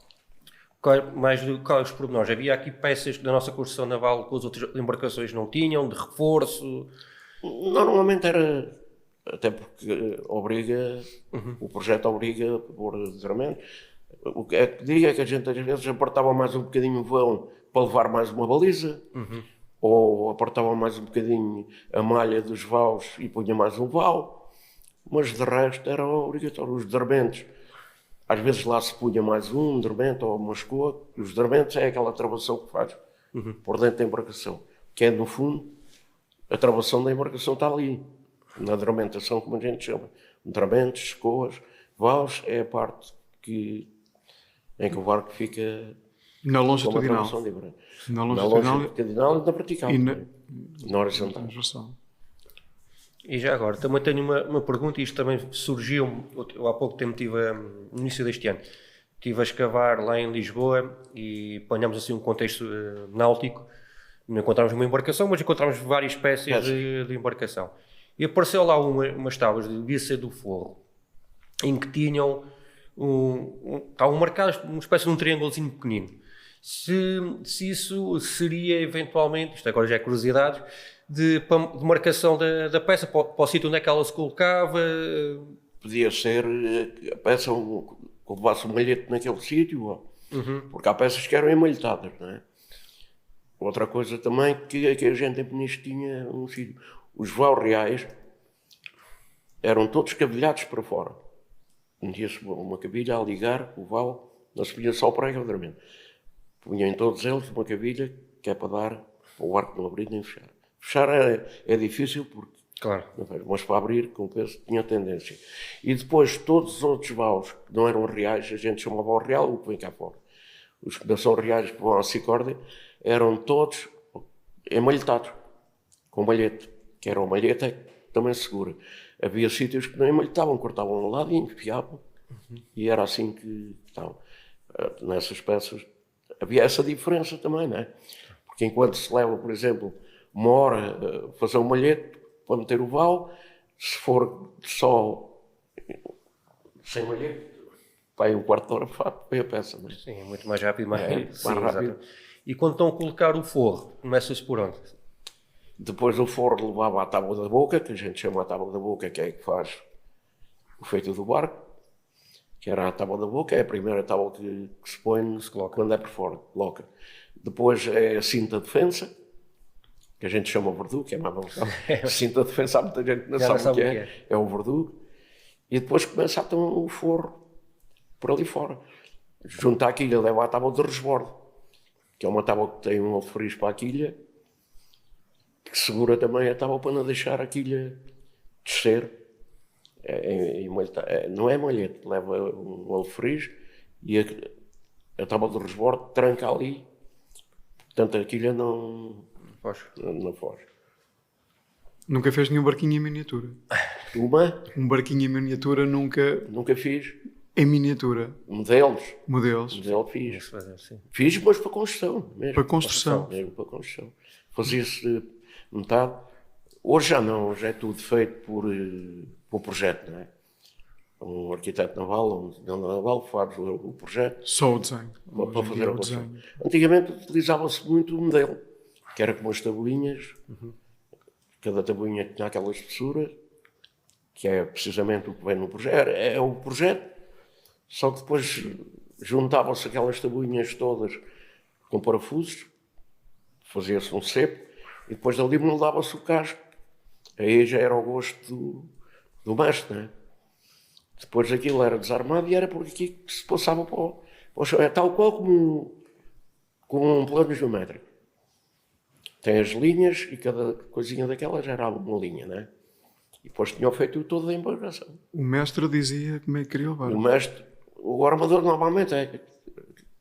Quais os pormenores? Havia aqui peças da nossa construção naval que as outras embarcações não tinham, de reforço? Normalmente era, até porque obriga, o projeto obriga a pôr desarmamento. O que digo é que a gente às vezes apertava mais um bocadinho o vão para levar mais uma baliza, ou apertava mais um bocadinho a malha dos vaus e punha mais um vau. Mas de resto era obrigatório. Os derbentos, às vezes lá se punha mais um derbento ou uma escoa. Os derbentos é aquela travação que faz por dentro da embarcação, que é no fundo, a travação da embarcação está ali, na derbentação, como a gente chama. Derbentos, escoas, vaus é a parte em que o barco fica na longitudinal. Na longitudinal e na vertical. E na horizontal. E já agora, também tenho uma pergunta, e isto também surgiu, eu há pouco tempo no início deste ano, estive a escavar lá em Lisboa e apanhámos assim um contexto náutico, não encontramos uma embarcação, mas encontramos várias espécies de embarcação. E apareceu lá umas tábuas de Viça do Forro, em que tinham estavam marcadas uma espécie de um triângulozinho pequenino. se isso seria eventualmente, isto agora já é curiosidade, de marcação da peça, para o sítio onde é que ela se colocava. Podia ser a peça que levasse o malhete naquele sítio, porque há peças que eram emalhetadas, não é? Outra coisa também que a gente em Peniche tinha um sítio. Os vaus reais eram todos cavilhados para fora. Metia-se uma cavilha a ligar o vau, não se punha só o prego, obviamente. Punham em todos eles uma cavilha que é para dar para o arco não abrir nem fechar. Fechar é difícil porque, claro, mas para abrir, com o peso, tinha tendência. E depois todos os outros vaus que não eram reais, a gente chamava o real, o que vem cá fora. Os que não são reais que vão à Sicórdia, eram todos emalhetados, com malhete, que era uma malheta também segura. Havia sítios que não emalhetavam, cortavam um lado e enfiavam, e era assim que estavam. Nessas peças havia essa diferença também, não é? Porque enquanto se leva, por exemplo, uma hora a fazer um malhete para meter o vau, se for só sem malhete, vai um quarto de hora para a peça. Não é? Sim, é muito mais rápido, mais rápido. Exatamente. E quando estão a colocar o forro, começa-se por onde? Depois o forro levava à tábua da boca, que a gente chama a tábua da boca, que é que faz o feito do barco, que era a tábua da boca, é a primeira tábua que se põe quando é por fora, coloca. Depois é a cinta de defensa, que a gente chama o verdugo, que é mais avançado. Cinta de defensa, há muita gente que não sabe o que é. É o verdugo. E depois começa então o forro por ali fora. Junto à quilha leva a tábua de resbordo, que é uma tábua que tem um alfariz para a quilha, que segura também a tábua para não deixar a quilha descer. Não é malhete, leva um alfariz e a tábua de resbordo tranca ali, portanto a quilha não foge. Nunca fez nenhum barquinho em miniatura? Um barquinho em miniatura nunca fiz. Em miniatura? Modelo fiz. Fiz, mas para construção mesmo. Para construção? Mesmo para construção. Fazia-se metade. Hoje já não, hoje é tudo feito por projeto, não é? Um arquiteto naval, faz o projeto. Só o desenho. Para fazer o desenho. Antigamente utilizava-se muito o modelo, que era com as tabuinhas. Cada tabuinha tinha aquela espessura, que é precisamente o que vem no projeto. É o projeto, só que depois juntavam-se aquelas tabuinhas todas com parafusos, fazia-se um cepo, e depois dali moldava-se o casco. Aí já era o gosto do mestre, não é? Depois aquilo era desarmado e era por aqui que se passava para o chão. É tal qual como um plano geométrico. Tem as linhas e cada coisinha daquelas era uma linha, não é? E depois tinha feito todo da embarcação. O mestre dizia como é que queria o barco. O armador normalmente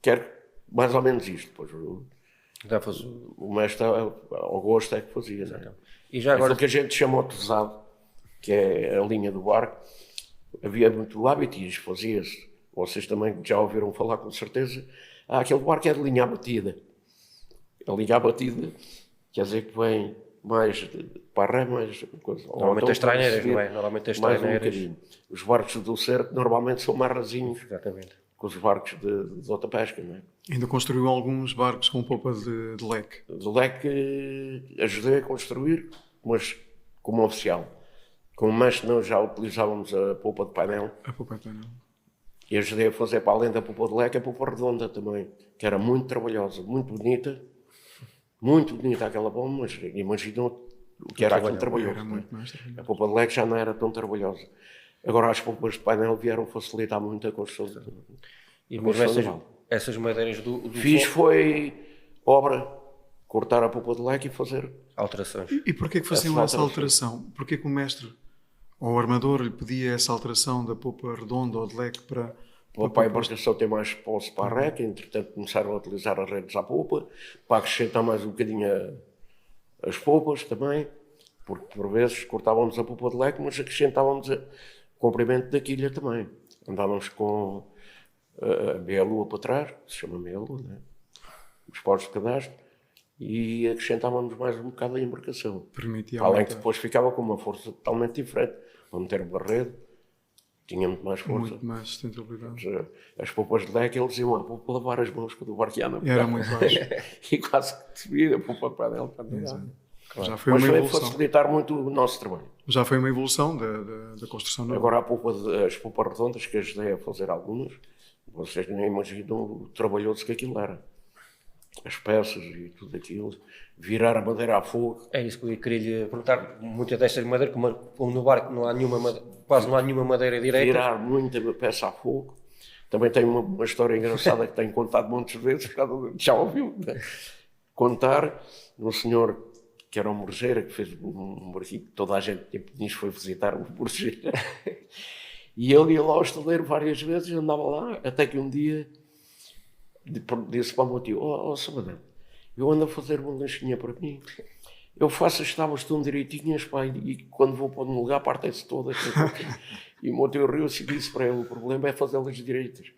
quer mais ou menos isto. Depois o mestre ao gosto é que fazia, não é? E já agora... Aquilo que a gente chama o tesado, que é a linha do barco, havia muito hábito e fazia-se. Vocês também já ouviram falar com certeza. Aquele barco é de linha abatida. A linha abatida quer dizer que vem mais para a ré, mais coisa. Normalmente as traineiras, não é? Normalmente as traineiras. Os barcos do cerco normalmente são mais rasinhos. Exatamente. Que os barcos de outra pesca, não é? Ainda construiu alguns barcos com polpa de leque. De leque ajudei a construir, mas como oficial. Como mestre não, já utilizávamos a polpa de painel. A polpa de painel. E ajudei a fazer para além da polpa de leque a polpa redonda também, que era muito trabalhosa, muito bonita. Muito bonita aquela bomba, mas imaginou o que era aquilo trabalhoso. Era muito mais trabalhoso. A polpa de leque já não era tão trabalhosa. Agora as polpas de painel vieram facilitar muito a construção. E mesmo essas madeiras do Fiz foi obra, cortar a polpa de leque e fazer alterações. E porquê que faziam essa alteração? Porquê que o mestre ou o armador lhe pedia essa alteração da polpa redonda ou de leque para... A embarcação tem mais poço para a ré, que entretanto começaram a utilizar as redes à polpa, para acrescentar mais um bocadinho as polpas também, porque por vezes cortávamos a polpa de leque, mas acrescentávamos o comprimento da quilha também. Andávamos com a meia-lua para trás, que se chama meia-lua, né? Os paus de cadastro, e acrescentávamos mais um bocado a embarcação. Permitia além que depois ficava com uma força totalmente diferente, para meter uma rede, Tinha muito mais força. Muito mais sustentabilidade. As polpas de leque, eles iam à polpa lavar as mãos quando o barco ia na Era muito baixo. E quase que subia a polpa para ela. Claro. Já foi Mas uma foi evolução. facilitar muito o nosso trabalho. Já foi uma evolução da construção naval. Agora as polpas redondas, que ajudei a fazer algumas, vocês nem imaginam o trabalhoso que aquilo era. As peças e tudo aquilo, virar a madeira a fogo. É isso que eu queria lhe perguntar. Muitas destas madeiras, como no barco não há quase não há nenhuma madeira direita. Virar muita peça a fogo. Também tem uma história engraçada que tenho contado muitas vezes, por causa já ouviu, né? Contar um senhor que era um Morgeira, que fez um barquinho que toda a gente nisso foi visitar o Morgeira. E ele ia lá ao estaleiro várias vezes, andava lá, até que um dia disse para o meu tio: ó Samadão, eu ando a fazer uma lanchinha para mim, eu faço as tábuas tão direitinhas, pá, e quando vou para um lugar partem-se todas. E o meu tio riu-se e disse para ele: o problema é fazê-las direitas,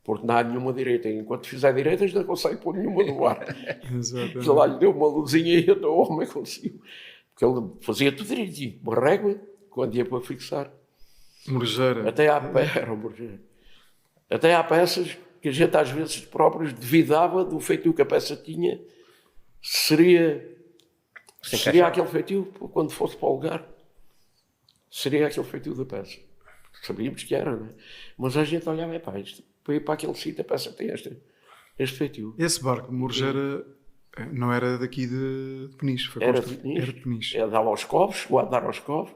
porque não há nenhuma direita, enquanto fizer direitas não consegue pôr nenhuma no ar. Exatamente. Ele lá lhe deu uma luzinha e eu o homem conseguiu, porque ele fazia tudo direitinho, uma régua, quando ia para fixar. Morgeira. Até há peças que a gente às vezes próprios duvidava do feitio que a peça tinha, seria aquele feitio quando fosse para o lugar, seria aquele feitio da peça. Sabíamos que era, não é? Mas a gente olhava, isto, para ir para aquele sítio, a peça tem este feitio. Esse barco, Morgeira, não era daqui de Peniche, foi Era construído. de Era de Peniche. Ele dava aos covos, chegou a dar aos covos,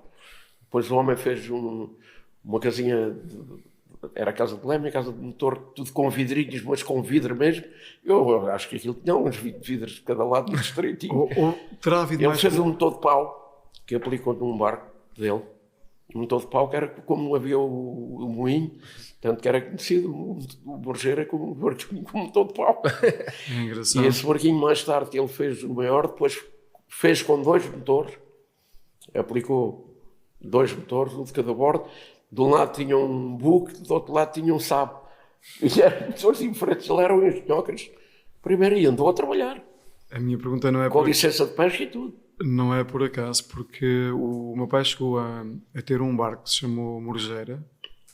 depois o homem fez uma casinha, era a casa de leme, a casa de motor, tudo com vidrinhos, mas com vidro mesmo. Eu acho que aquilo tinha uns 20 vidros de cada lado, muito estreitinho. Terá havido Ele mais... fez um motor de pau, que aplicou num barco dele. Um motor de pau que era como havia o moinho, tanto que era conhecido o Borgeira como motor de pau. É engraçado. E esse barquinho mais tarde que ele fez o maior, depois fez com 2 motores, aplicou 2 motores, um de cada bordo. De um lado tinha um buque, do outro lado tinha um sabo. E eram pessoas diferentes, ele eram engenhocas. Primeiro e andou a trabalhar. A minha pergunta não é com licença de pesca e tudo. Não é por acaso, porque o meu pai chegou a ter um barco que se chamou Morgeira.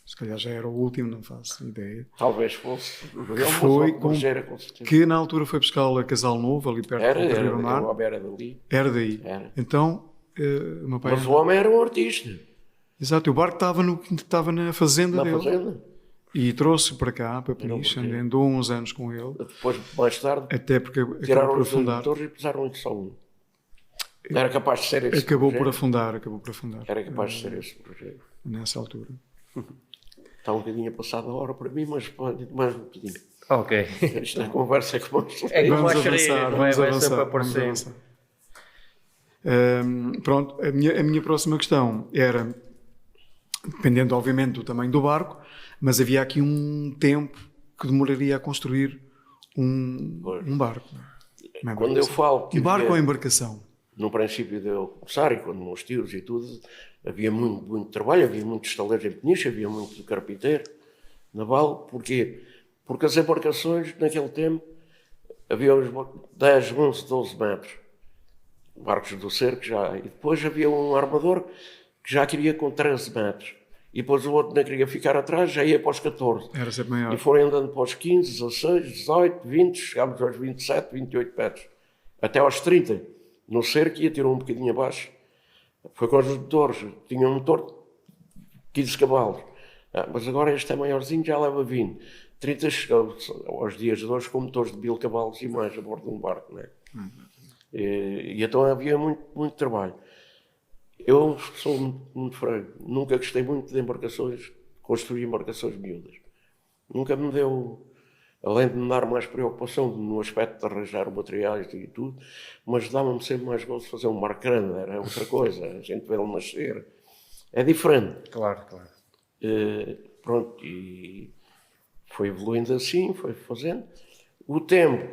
Se calhar já era o último, não faço ideia. Talvez fosse. Foi Morgeira, com certeza. Que na altura foi pescar a Casal Novo, ali perto do Rio Mar. Era dali. Era daí. Era. Então, o meu pai... Mas o homem era um artista. Exato, o barco estava na fazenda dele. Fazenda. E trouxe para cá, para Peniche, andou uns anos com ele. Depois, mais tarde, até porque tiraram por os afundar. motores e puseram-lhe só um. Não era capaz de ser esse. Acabou por afundar. Era capaz de ser esse projeto. Nessa altura. Está um bocadinho passada a hora para mim, mas mais um bocadinho. Ok. Esta conversa é como vamos avançar, vamos vai avançar, sempre vamos aparecendo. avançar. Pronto, a minha próxima questão era, dependendo obviamente do tamanho do barco, mas havia aqui um tempo que demoraria a construir um barco. Quando eu falo que um barco ou embarcação? No princípio de eu começar, e quando meus tios e tudo, havia muito trabalho, havia muitos estaleiros em Peniche, havia muito carpinteiro naval. Porquê? Porque as embarcações, naquele tempo, havia uns 10, 11, 12 metros. Barcos do cerco já. E depois havia um armador que já queria com 13 metros. E depois o outro não queria ficar atrás, já ia para os 14. Era sempre maior. E foram andando para os 15, 16, 18, 20, chegámos aos 27, 28 metros. Até aos 30. No cerco ia tirar um bocadinho abaixo. Foi com os motores. Tinha um motor 15 cavalos. Mas agora este é maiorzinho, já leva 20. 30 chegou aos dias de hoje com motores de 1000 cavalos e mais a bordo de um barco. Não é? E então havia muito trabalho. Eu sou muito franco. Nunca gostei muito de embarcações, construir embarcações miúdas. Nunca me deu... Além de me dar mais preocupação no aspecto de arranjar materiais e tudo, mas dava-me sempre mais gosto de fazer um barco grande, era outra coisa, a gente vê-lo nascer. É diferente. Claro. Pronto, e foi evoluindo assim, foi fazendo. O tempo,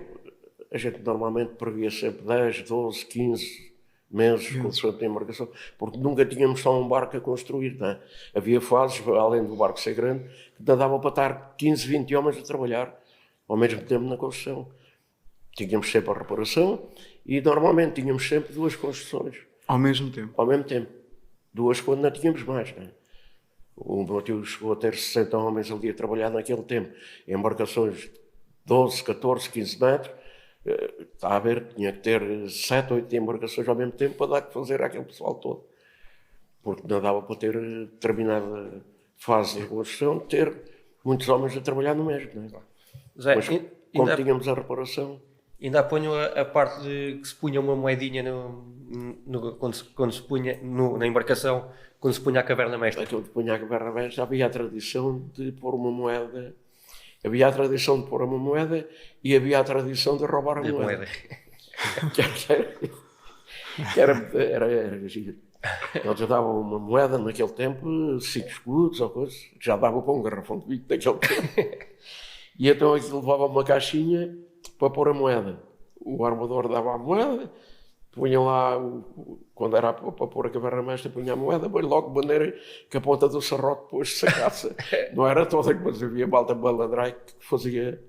a gente normalmente previa sempre 10, 12, 15 meses consoante a embarcação, porque nunca tínhamos só um barco a construir, não é? Havia fases, além do barco ser grande, que dava para estar 15, 20 homens a trabalhar ao mesmo tempo na construção. Tínhamos sempre a reparação e normalmente tínhamos sempre 2 construções. Ao mesmo tempo? Ao mesmo tempo. 2 quando não tínhamos mais, não é? O meu tio chegou a ter 60 homens ali a trabalhar naquele tempo, em embarcações de 12, 14, 15 metros. Está a ver, tinha que ter 7, 8 embarcações ao mesmo tempo para dar que fazer àquele pessoal todo. Porque não dava para ter determinada fase de construção, ter muitos homens a trabalhar no mesmo. Não é? Zé, Mas como tínhamos a reparação... Ainda apanho a parte de que se punha uma moedinha quando se punha na embarcação, quando se punha a caverna mestra. Aquilo que punha a caverna mestra, havia a tradição de pôr uma moeda. Havia a tradição de pôr uma moeda e havia a tradição de roubar a moeda. Era giro. Eles davam uma moeda naquele tempo, 5 escudos ou coisa, já dava para um garrafão de vinho naquele tempo. E então aquilo levava uma caixinha para pôr a moeda. O armador dava a moeda, punha lá, quando era para pôr a caverna mestra, punha a moeda, mas logo de maneira que a ponta do serrote depois sacasse. Não era toda, mas havia malta malandrai que fazia.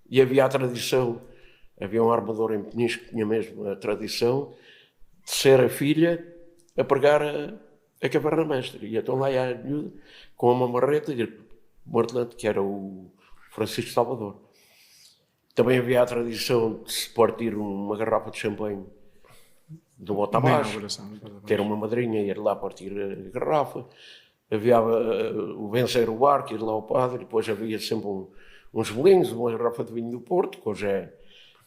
E havia a tradição, havia um armador em Peniche que tinha mesmo a tradição de ser a filha a pregar a caverna mestra. E então lá ia a miúda com uma marreta e martelante, que era o Francisco Salvador. Também havia a tradição de se partir uma garrafa de champanhe do bota abaixo, ter uma madrinha e ir lá partir a garrafa. Havia o vencer o barco, ir lá ao padre, depois havia sempre uns bolinhos, uma garrafa de vinho do Porto, que hoje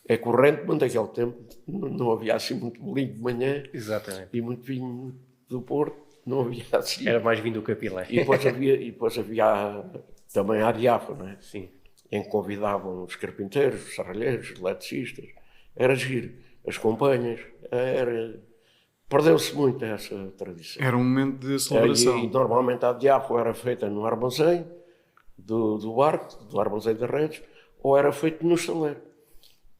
é corrente, mas naquele tempo não havia assim muito bolinho de manhã. Exatamente. E muito vinho do Porto, não havia assim. Era mais vinho do capilé. E depois havia também a diáfana, não é? Sim. Em que convidavam os carpinteiros, os serralheiros, os eletricistas. Era giro. As companhias. Perdeu-se muito essa tradição. Era um momento de celebração. E normalmente a diáfana era feita no armazém do barco, do armazém de redes, ou era feito no estaleiro.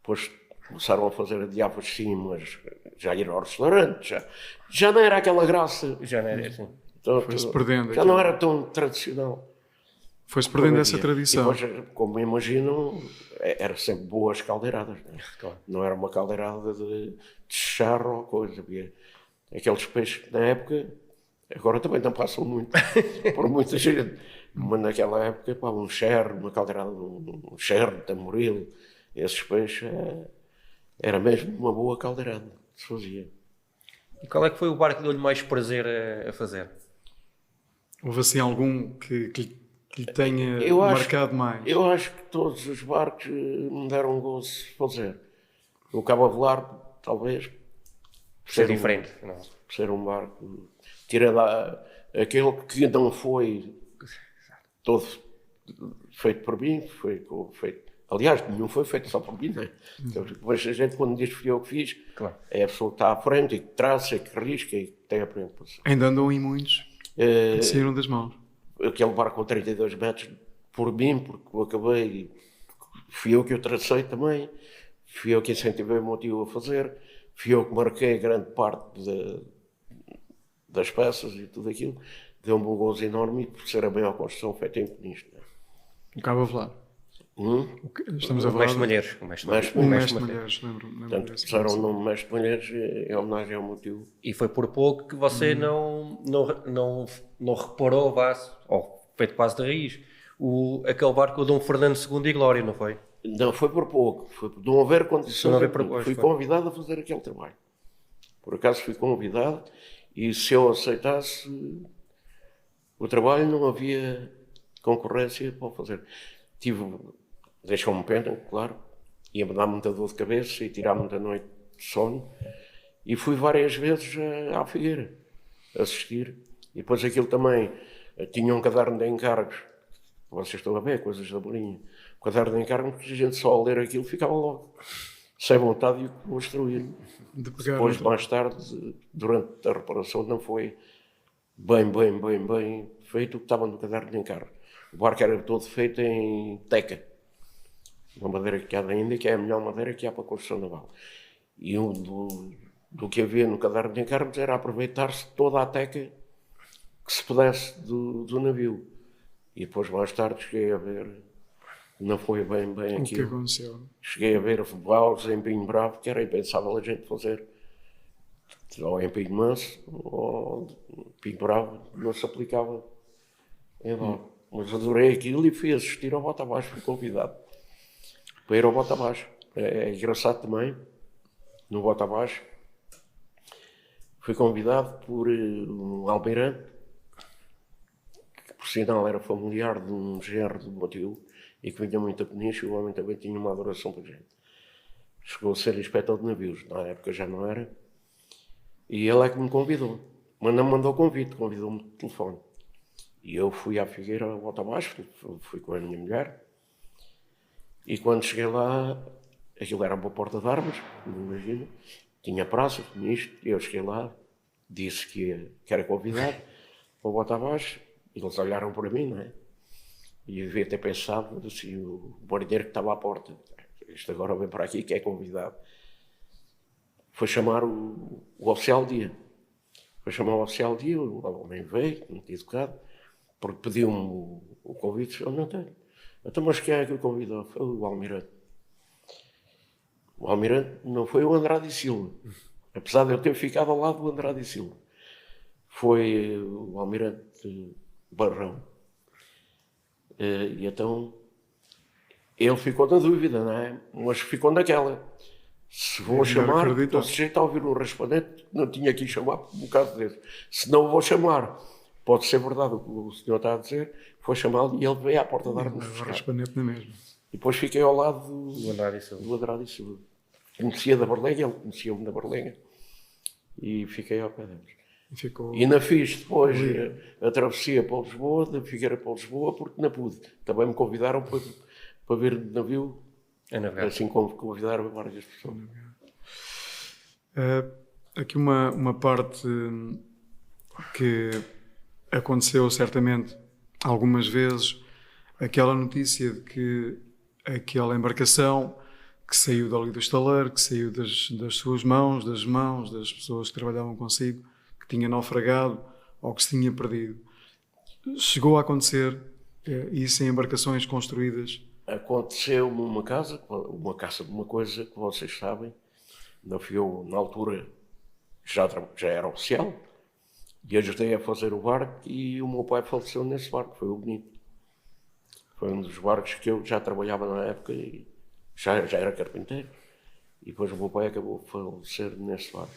Depois começaram a fazer a diáfana sim, mas já ir ao restaurante, já não era aquela graça. Já não era assim. Então, foi-se perdendo. Já não era tão tradicional. Foi-se perdendo essa tradição. E depois, como imaginam, era sempre boas caldeiradas. Não é? Claro. Não era uma caldeirada de charro ou coisa. Havia aqueles peixes que na época, agora também não passam muito, por muita gente. Mas naquela época, pá, um cherro, uma caldeirada, um cherro de tamboril, esses peixes, era mesmo uma boa caldeirada que se fazia. E qual é que foi o barco que deu-lhe mais prazer a fazer? Houve assim algum que lhe tenha marcado mais? Eu acho que todos os barcos me deram gozo de fazer. O Cabo Avelar, talvez. Ser diferente. Por ser um barco. Tirando aquele que não foi todo feito por mim, foi feito. Aliás, nenhum foi feito só por mim, não é? Depois a gente, quando diz que fui eu que fiz, claro, é a pessoa que está à frente e que traça, e que risca e que tem a preocupação. Ainda andam em muitos que saíram das mãos. Aquele barco com 32 metros por mim, porque eu acabei, fui eu que o tracei também, fui eu que incentivei o meu tio a fazer, fui eu que marquei grande parte das peças e tudo aquilo, deu-me um gozo enorme por ser a maior construção feita em Peniche. O Cabo Avelar. Estamos a falar falar de Malheiros. O Mestre Malheiros, lembro-me. Portanto, puseram o nome Mestre Malheiros em homenagem ao meu tio. E foi por pouco que você não reparou, ou feito quase de raiz, aquele barco do Dom Fernando II e Glória, não foi? Não, foi por pouco. Foi por não haver condições. Fui convidado a fazer aquele trabalho. Por acaso fui convidado e se eu aceitasse o trabalho não havia concorrência para fazer. Deixou-me pena, claro, ia-me dar muita dor de cabeça e tirar muita noite de sono. E fui várias vezes à Figueira assistir. E depois aquilo também tinha um caderno de encargos. Vocês estão a ver, coisas da bolinha. O caderno de encargos, porque a gente só ao ler aquilo ficava logo sem vontade de o construir. Depois, mais tarde, durante a reparação, não foi bem feito o que estava no caderno de encargos. O barco era todo feito em teca. Uma madeira que há ainda, que é a melhor madeira que há para a construção naval. E do que havia no caderno de encargos era aproveitar-se toda a teca que se pudesse do navio. E depois, mais tarde, cheguei a ver, não foi bem aquilo. O que aconteceu? Cheguei a ver voos em Pinho Bravo, que era impensável a gente fazer. Ou em Pinho Manso, ou Pinho Bravo, não se aplicava Mas adorei aquilo e fui assistir ao Bota Abaixo, fui convidado para ir ao Bota Abaixo. É engraçado também, no Bota Abaixo, fui convidado por um almirante, que por sinal era familiar de um genro do meu tio, e que vinha muito a Peniche, e o homem também tinha uma adoração por gente. Chegou a ser inspetor de navios, na época já não era, e ele é que me convidou. Mas não me mandou convite, convidou-me de telefone. E eu fui à Figueira, ao Bota Abaixo, fui com a minha mulher, e quando cheguei lá, aquilo era uma porta de armas, não imagino, tinha praça, tinha isto, e eu cheguei lá, disse que era convidado para o Bota Abaixo, e eles olharam para mim, não é? E eu devia ter pensado, assim, o marinheiro que estava à porta, este agora vem para aqui que é convidado. Foi chamar o oficial dia. Foi chamar o oficial dia, o homem veio, muito educado, porque pediu-me o convite, eu não tenho. Então, mas quem é que o convidou? Foi o almirante. O almirante não foi o Andrade e Silva, apesar de eu ter ficado ao lado do Andrade e Silva. Foi o almirante Barrão. E então ele ficou na dúvida, não é? Mas ficou naquela. Se vou chamar, estou sujeito a ouvir um raspanete, não tinha que ir chamar por um bocado desse. Se não vou chamar, pode ser verdade o que o senhor está a dizer, foi chamá-lo e ele veio à porta da arma. O raspanete na mesma. E depois fiquei ao lado Do Andrade e Silva. Conhecia da Berlenga, ele conhecia-me da Berlenga. E fiquei ao pé deles. E ainda fiz depois a travessia para Lisboa, da Figueira para Lisboa, porque não pude. Também me convidaram para vir de navio, assim como convidaram várias pessoas. Aqui uma parte que aconteceu certamente algumas vezes, aquela notícia de que aquela embarcação que saiu dali do estaleiro, que saiu das suas mãos, das mãos das pessoas que trabalhavam consigo, que tinha naufragado ou que se tinha perdido. Chegou a acontecer isso em embarcações construídas? Aconteceu-me uma casa de uma coisa que vocês sabem, eu na altura já era oficial e ajudei a fazer o barco e o meu pai faleceu nesse barco, foi o Benito. Foi um dos barcos que eu já trabalhava na época e já era carpinteiro. E depois o meu pai acabou de falecer nesse barco.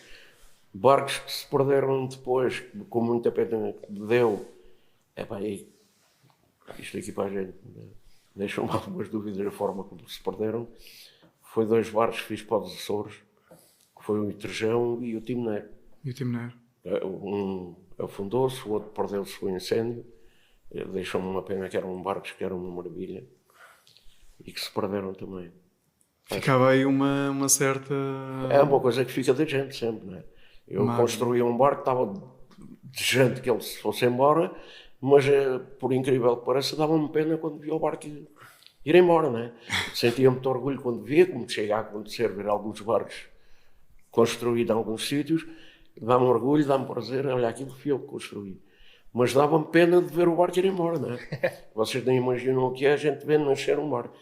Barcos que se perderam depois, com muita pena que me deu. Isto aqui para a gente deixou-me algumas dúvidas da forma como se perderam. Foi 2 barcos que fiz para os Açores, que foi o Itrejão e o Timoneiro. Um afundou-se, o outro perdeu-se com incêndio. Deixou-me uma pena que eram barcos que eram uma maravilha e que se perderam também. Ficava aí uma certa... É uma coisa que fica da gente sempre, não é? Eu construía um barco, estava de gente que ele se fosse embora, mas por incrível que pareça, dava-me pena quando via o barco ir embora, não é? Sentia muito orgulho quando via, como chega a acontecer, ver alguns barcos construídos em alguns sítios, dá-me orgulho, dá-me prazer, olha, aquilo fui eu que construí. Mas dava-me pena de ver o barco ir embora, não é? Vocês nem imaginam o que é a gente ver nascer um barco.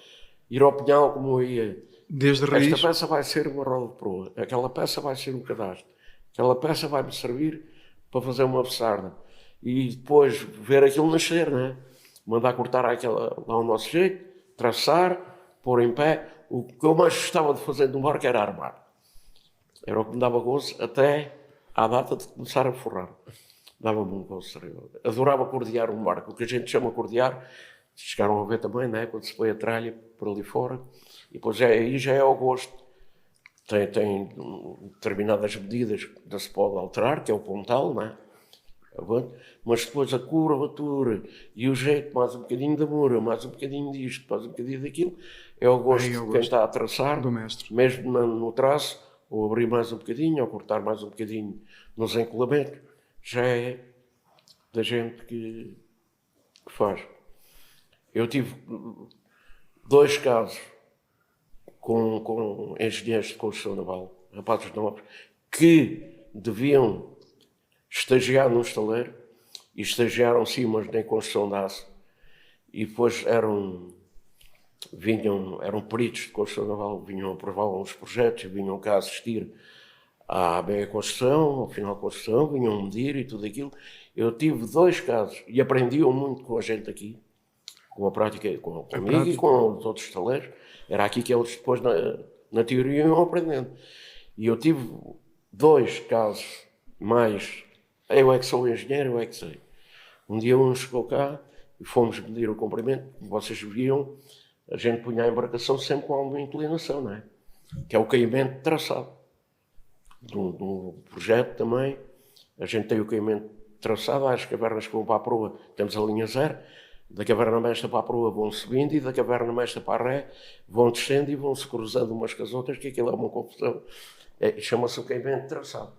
Ir ao Pinhal como eu ia. Desde raiz. Esta peça vai ser uma roda de proa, aquela peça vai ser um cadastro, aquela peça vai-me servir para fazer uma pessarda. E depois ver aquilo nascer, não é? Mandar cortar aquela lá ao nosso jeito, traçar, pôr em pé. O que eu mais gostava de fazer no barco era armar. Era o que me dava gozo até à data de começar a forrar. Dava-me um gozo. Adorava cordear um barco, o que a gente chama cordear. Chegaram a ver também, não é? Quando se põe a tralha por ali fora. E depois aí já é ao gosto. Tem determinadas medidas que se pode alterar, que é o pontal, não é? Mas depois a curvatura e o jeito, mais um bocadinho da mura, mais um bocadinho disto, mais um bocadinho daquilo, é ao gosto de quem está a traçar, do mestre. Mesmo no traço, ou abrir mais um bocadinho, ou cortar mais um bocadinho nos encolamentos, já é da gente que faz. Eu tive 2 casos com engenheiros de construção naval, rapazes novos, que deviam estagiar num estaleiro e estagiaram sim, mas nem construção de aço. E depois eram peritos de construção naval, vinham aprovar uns projetos, vinham cá assistir à meia construção, ao final da construção, vinham medir e tudo aquilo. Eu tive 2 casos e aprendiam muito com a gente aqui, com a prática, comigo e com os outros taleiros. Era aqui que eles depois, na teoria, iam aprendendo. E eu tive 2 casos mais, eu é que sou engenheiro, eu é que sei. Um dia um chegou cá e fomos medir o comprimento, como vocês viam, a gente punha a embarcação sempre com alguma inclinação, não é? Que é o caimento de traçado. Do projeto também, a gente tem o caimento de traçado, as cavernas que vão para a proa, temos a linha 0, da caverna mestra para a proa vão subindo e da caverna mestra para a ré vão descendo e vão se cruzando umas com as outras, que aquilo é uma confusão. Chama-se o caimento de traçado.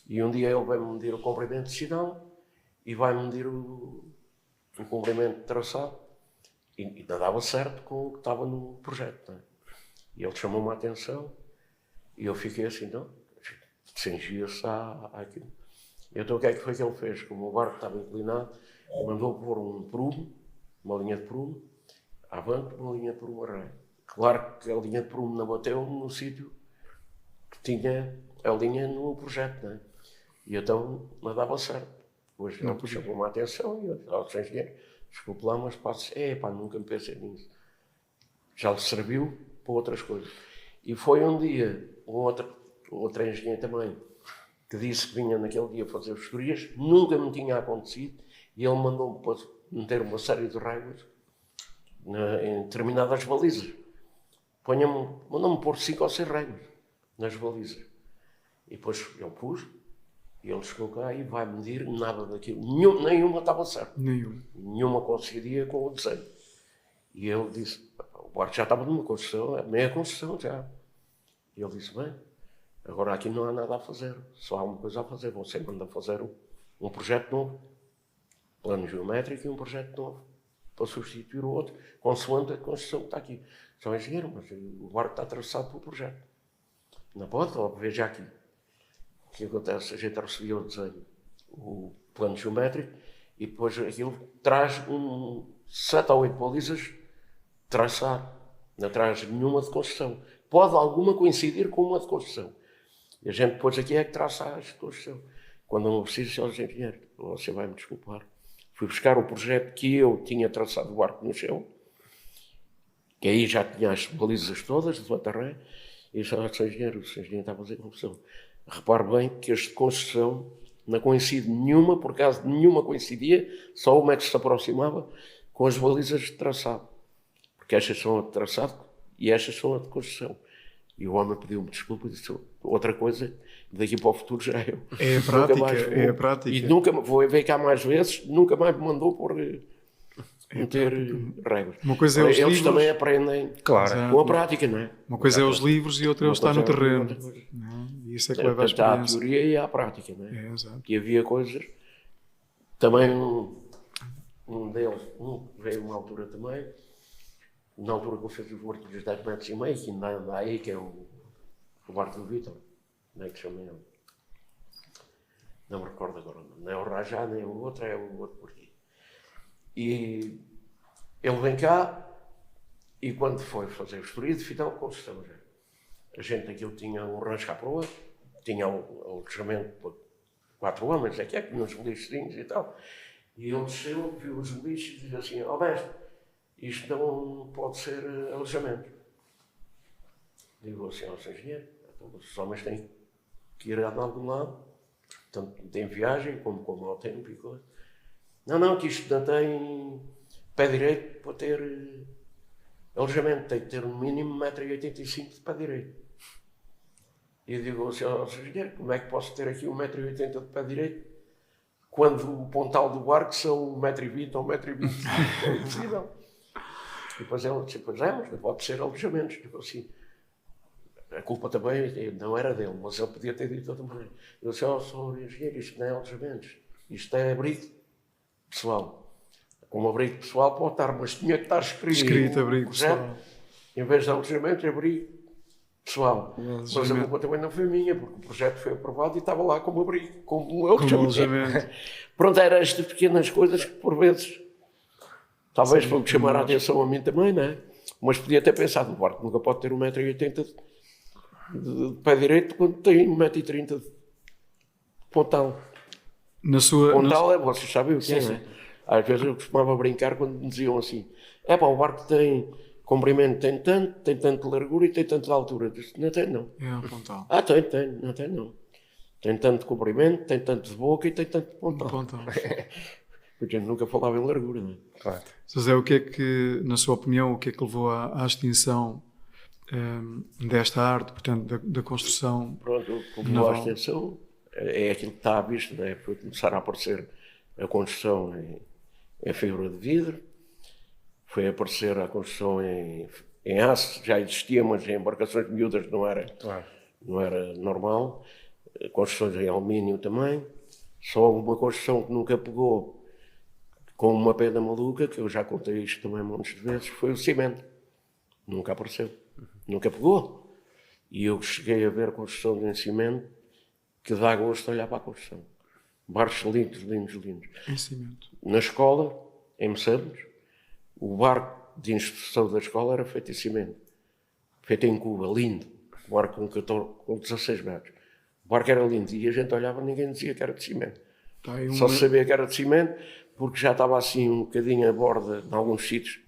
E um dia ele vai medir o comprimento de sinal e vai medir o comprimento de traçado e ainda dava certo com o que estava no projeto. Não é? E ele chamou-me a atenção e eu fiquei assim, não, cingia-se àquilo. Então o que é que foi que ele fez? Como o barco estava inclinado, mandou pôr um prumo, uma linha de prumo, avante, uma linha de prumo a ré. Claro que a linha de prumo não bateu no sítio que tinha a linha no projeto, não é? E então não dava certo. Depois ele chamou-me a atenção e eu disse, engenheiro, desculpe lá, mas nunca me pensei nisso. Já lhe serviu para outras coisas. E foi um dia, outro engenheiro também, que disse que vinha naquele dia fazer vistorias, nunca me tinha acontecido, e ele mandou-me meter uma série de réguas em determinadas balizas. Mandou-me pôr 5 ou 6 réguas nas balizas. E depois eu pus, e ele chegou cá e vai medir nada daquilo. Nenhuma estava certa. Nenhuma coincidia com o desenho. E ele disse, o barco já estava numa construção, meia construção já. E ele disse, bem, agora aqui não há nada a fazer, só há uma coisa a fazer, você manda fazer um projeto novo, plano geométrico e um projeto novo, para substituir o outro, consoante a construção que está aqui. Sou engenheiro, mas o barco está atravessado pelo projeto. Não pode, veja aqui. O que acontece? A gente recebia o desenho, o plano geométrico, e depois aquilo traz 7 ou 8 balizas traçado, não traz nenhuma de construção. Pode alguma coincidir com uma de construção. E a gente depois aqui é que traça a construção. Quando não preciso, senhor engenheiro, você vai me desculpar. Fui buscar o projeto que eu tinha traçado o barco no chão, que aí já tinha as balizas todas de batarré, e disse, senhor engenheiro está a fazer confusão. Repare bem que as de construção não coincide nenhuma, por causa de nenhuma coincidia, só o metro se aproximava com as balizas de traçado. Porque estas são a de traçado e estas são a de construção. E o homem pediu-me desculpa e disse outra coisa, daqui para o futuro já eu. É a prática, é a prática. E nunca vou ver cá mais vezes, nunca mais me mandou por meter regras. Uma coisa é os Eles livros, também aprendem com a prática, não é? Uma coisa é os livros e outra é o estar no terreno. E isso é que leva à experiência. Há a teoria e há a prática, não é? Exato. E havia coisas. Também um deles veio uma altura também, na altura que eu fiz os martilhos de 10 metros e meio, que ainda anda aí, que é o barco do Vítor, não é que chama ele? Não me recordo agora, não é o Rajá, nem o outro, é o outro por aqui. E ele vem cá, e quando foi fazer vistoria de final de construção, a gente aquilo tinha um rancho cá para o outro, tinha o alojamento para 4 homens, é que nos belichezinhos e tal. E ele desceu, viu os beliches e disse assim, mestre, isto não pode ser alojamento. Digo assim, senhor engenheiro, os homens têm que ir a algum lado, tanto tem viagem como ao tempo e coisa. Não, que isto não tem pé direito para ter alojamento, tem que ter no mínimo 1,85 m de pé direito. E eu digo assim, senhor engenheiro, como é que posso ter aqui 1,80 m de pé direito quando o pontal do barco são 1,20 m ou 1,25 m? É impossível. E depois ele disse, pois é, mas não pode ser alojamentos. Tipo assim, a culpa também não era dele, mas ele podia ter dito de outra maneira. Eu disse, senhor engenheiro, isto não é alojamentos, isto é abrigo pessoal. Como abrigo pessoal pode estar, mas tinha que estar escrito abrigo pessoal. Em vez de alojamento, abrigo pessoal. Mas a culpa também não foi minha, porque o projeto foi aprovado e estava lá como abrigo, como alojamento. Pronto, eram estas pequenas coisas que por vezes... Talvez para me chamar a atenção a mim também, não é? Mas podia ter pensado, o barco nunca pode ter 1,80 m de pé direito quando tem 1,30 m de pontal. Pontal, vocês sabem o que é, né? Às vezes eu costumava brincar quando me diziam assim: o barco tem comprimento, tem tanto de largura e tem tanto de altura. Eu disse: não tem, não. É um pontal. Tem, não tem, não. Tem tanto de comprimento, tem tanto de boca e tem tanto de pontal. Porque a gente nunca falava em largura, não é? Claro. José, o que é que, na sua opinião, o que é que levou à extinção desta arte, portanto, da construção? Pronto, o que levou à extinção é aquilo que está à vista, não é? Foi começar a aparecer a construção em fibra de vidro, foi aparecer a construção em aço, já existia, mas em embarcações miúdas não era normal. Construções em alumínio também. Só uma construção que nunca pegou, com uma pena maluca, que eu já contei isto também montes de vezes, foi o cimento. Nunca apareceu. Nunca pegou. E eu cheguei a ver construção em cimento que dá gosto de olhar para a construção. Barcos lindos. Em cimento. Na escola, em Moçambique, o barco de instrução da escola era feito em cimento. Feito em Cuba, lindo. Um barco com 16 metros. O barco era lindo e a gente olhava e ninguém dizia que era de cimento. Só se sabia que era de cimento porque já estava assim um bocadinho a borda em alguns sítios,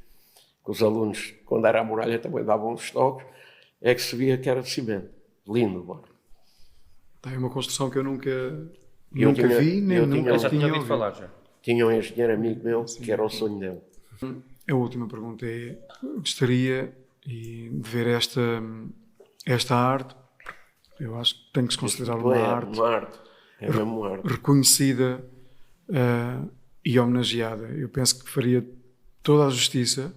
que os alunos, quando era a muralha, também davam uns toques, é que se via que era de cimento. Lindo o barco. É uma construção que eu nunca vi, nem Eu já tinha ouvido ouvido falar já. Tinha um engenheiro amigo meu que era o sonho dele. A última pergunta é: gostaria de ver esta arte, eu acho que tem que se considerar uma arte. É mesmo uma arte. Reconhecida e homenageada. Eu penso que faria toda a justiça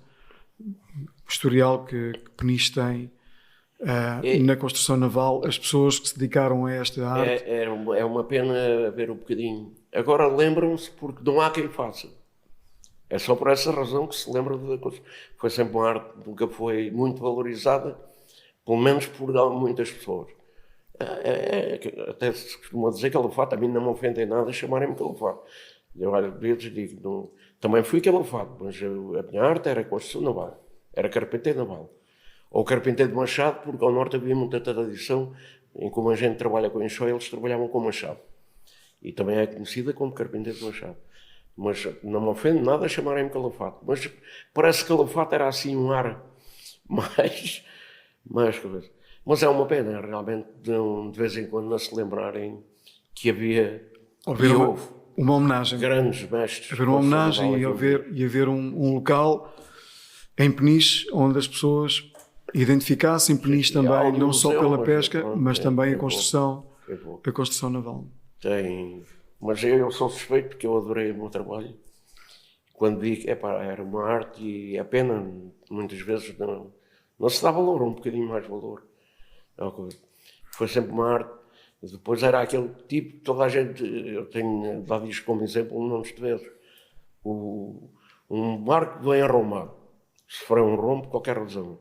o historial que Peniche tem na construção naval, as pessoas que se dedicaram a esta arte. É uma pena ver um bocadinho. Agora lembram-se porque não há quem faça. É só por essa razão que se lembra da coisa. Foi sempre uma arte que nunca foi muito valorizada, pelo menos por muitas pessoas. Até se costuma dizer calafate, a mim não me ofendem nada chamarem-me calafate. Eu às vezes digo, não, também fui calafate, mas a minha arte era construção naval, era carpinteiro naval. Ou carpinteiro de machado, porque ao norte havia muita tradição, em como a gente trabalha com enxó, eles trabalhavam com machado. E também é conhecida como carpinteiro de machado. Mas não me ofende nada chamarem-me calafate. Mas parece que calafate era assim um ar mais coisa. Mas é uma pena, realmente, de vez em quando não se lembrarem que havia uma homenagem. Grandes mestres. Haver uma homenagem e haver um local em Peniche onde as pessoas identificassem Peniche também, não só pela pesca, mas também a construção naval. Tem. Mas eu sou suspeito porque eu adorei o meu trabalho. Quando vi que era uma arte e a pena, muitas vezes, não se dá valor, um bocadinho mais valor. Foi sempre uma arte. Depois era aquele tipo, toda a gente, eu tenho dado isto como exemplo um monte de vezes. Um barco bem arrumado, sofreu um rombo por qualquer razão.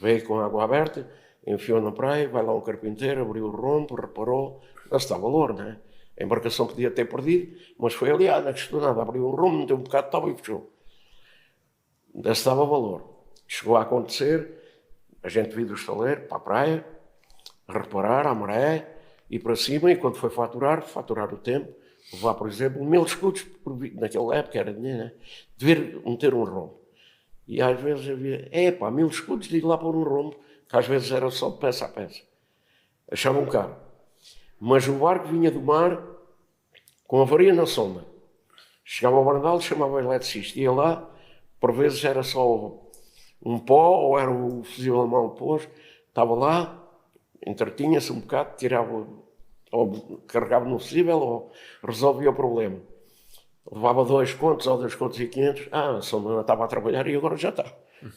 Veio com a água aberta, enfiou na praia, vai lá um carpinteiro, abriu o rombo, reparou, não se dá valor, não é? A embarcação podia ter perdido, mas foi aliada, não custou nada, abriu um rombo, meteu um bocado de tábua e fechou. Não se dava valor. Chegou a acontecer, a gente veio do estaleiro para a praia, reparar a maré, ir para cima e quando foi faturar o tempo, levar, por exemplo, 1000 escudos, naquela época era dinheiro, né? Dever meter um rombo. E às vezes havia, 1000 escudos, digo lá pôr um rombo, que às vezes era só de peça a peça. Achavam caro. Mas o barco vinha do mar com avaria na sonda. Chegava ao Barnal, chamava o eletricista, ia lá, por vezes era só um pó, ou era o fusível alemão pôs, estava lá, entretinha-se um bocado, tirava, ou carregava no fusível, ou resolvia o problema. Levava 2 contos ou 2 contos e 500, a sonda estava a trabalhar e agora já está.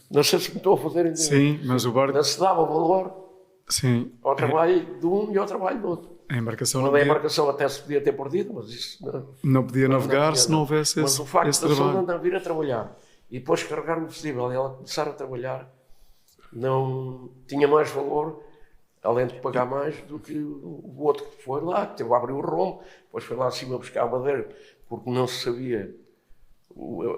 Não sei se me estou a fazer entender. Sim, mas o barco... Não se dava valor ao trabalho de um e ao trabalho do outro. A embarcação a embarcação até se podia ter perdido, mas isso não podia navegar se não houvesse esse trabalho. Mas o facto da sonda andar a vir a trabalhar e depois carregar no fusível e ela começar a trabalhar, não tinha mais valor, além de pagar mais, do que o outro que foi lá, que teve a abrir o rombo, depois foi lá acima buscar a madeira, porque não se sabia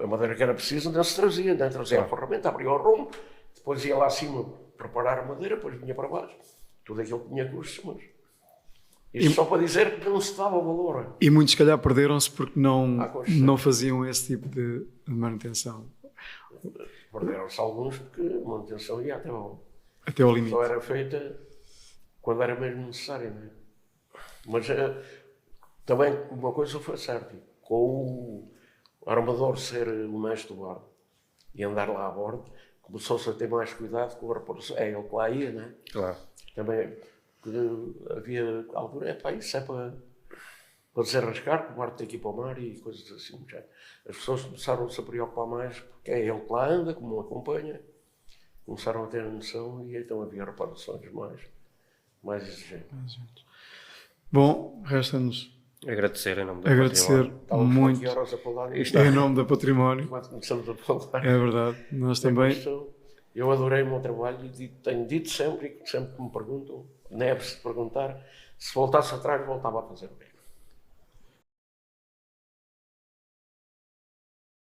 a madeira que era preciso, não se trazia, não trazia a ferramenta, abria o rombo, depois ia lá acima preparar a madeira, depois vinha para baixo tudo aquilo que tinha custos, mas isto só para dizer que não se dava valor. E muitos, se calhar, perderam-se porque À construção. não faziam esse tipo de manutenção. Perderam-se alguns porque a manutenção ia Até ao limite. só era feita quando era mesmo necessário, não é? Mas também uma coisa foi certa, com o armador ser o mestre do barco e andar lá a bordo, começou-se a ter mais cuidado com a reparação. É ele que lá ia, não é? Claro. Também havia altura, isso é para desarrascar, que o barco tem que ir para o mar e coisas assim. Já. As pessoas começaram-se a preocupar mais, porque é ele que lá anda, como o acompanha, começaram a ter noção e então havia reparações mais exigentes. Bom, resta-nos Agradecer em nome da agradecer Estávamos muito aqui horas a falar e em nome da Património. quando começamos a falar. É verdade, nós também. Eu adorei o meu trabalho e tenho dito sempre, e sempre que me perguntam, não é preciso perguntar, se voltasse atrás voltava a fazer o mesmo.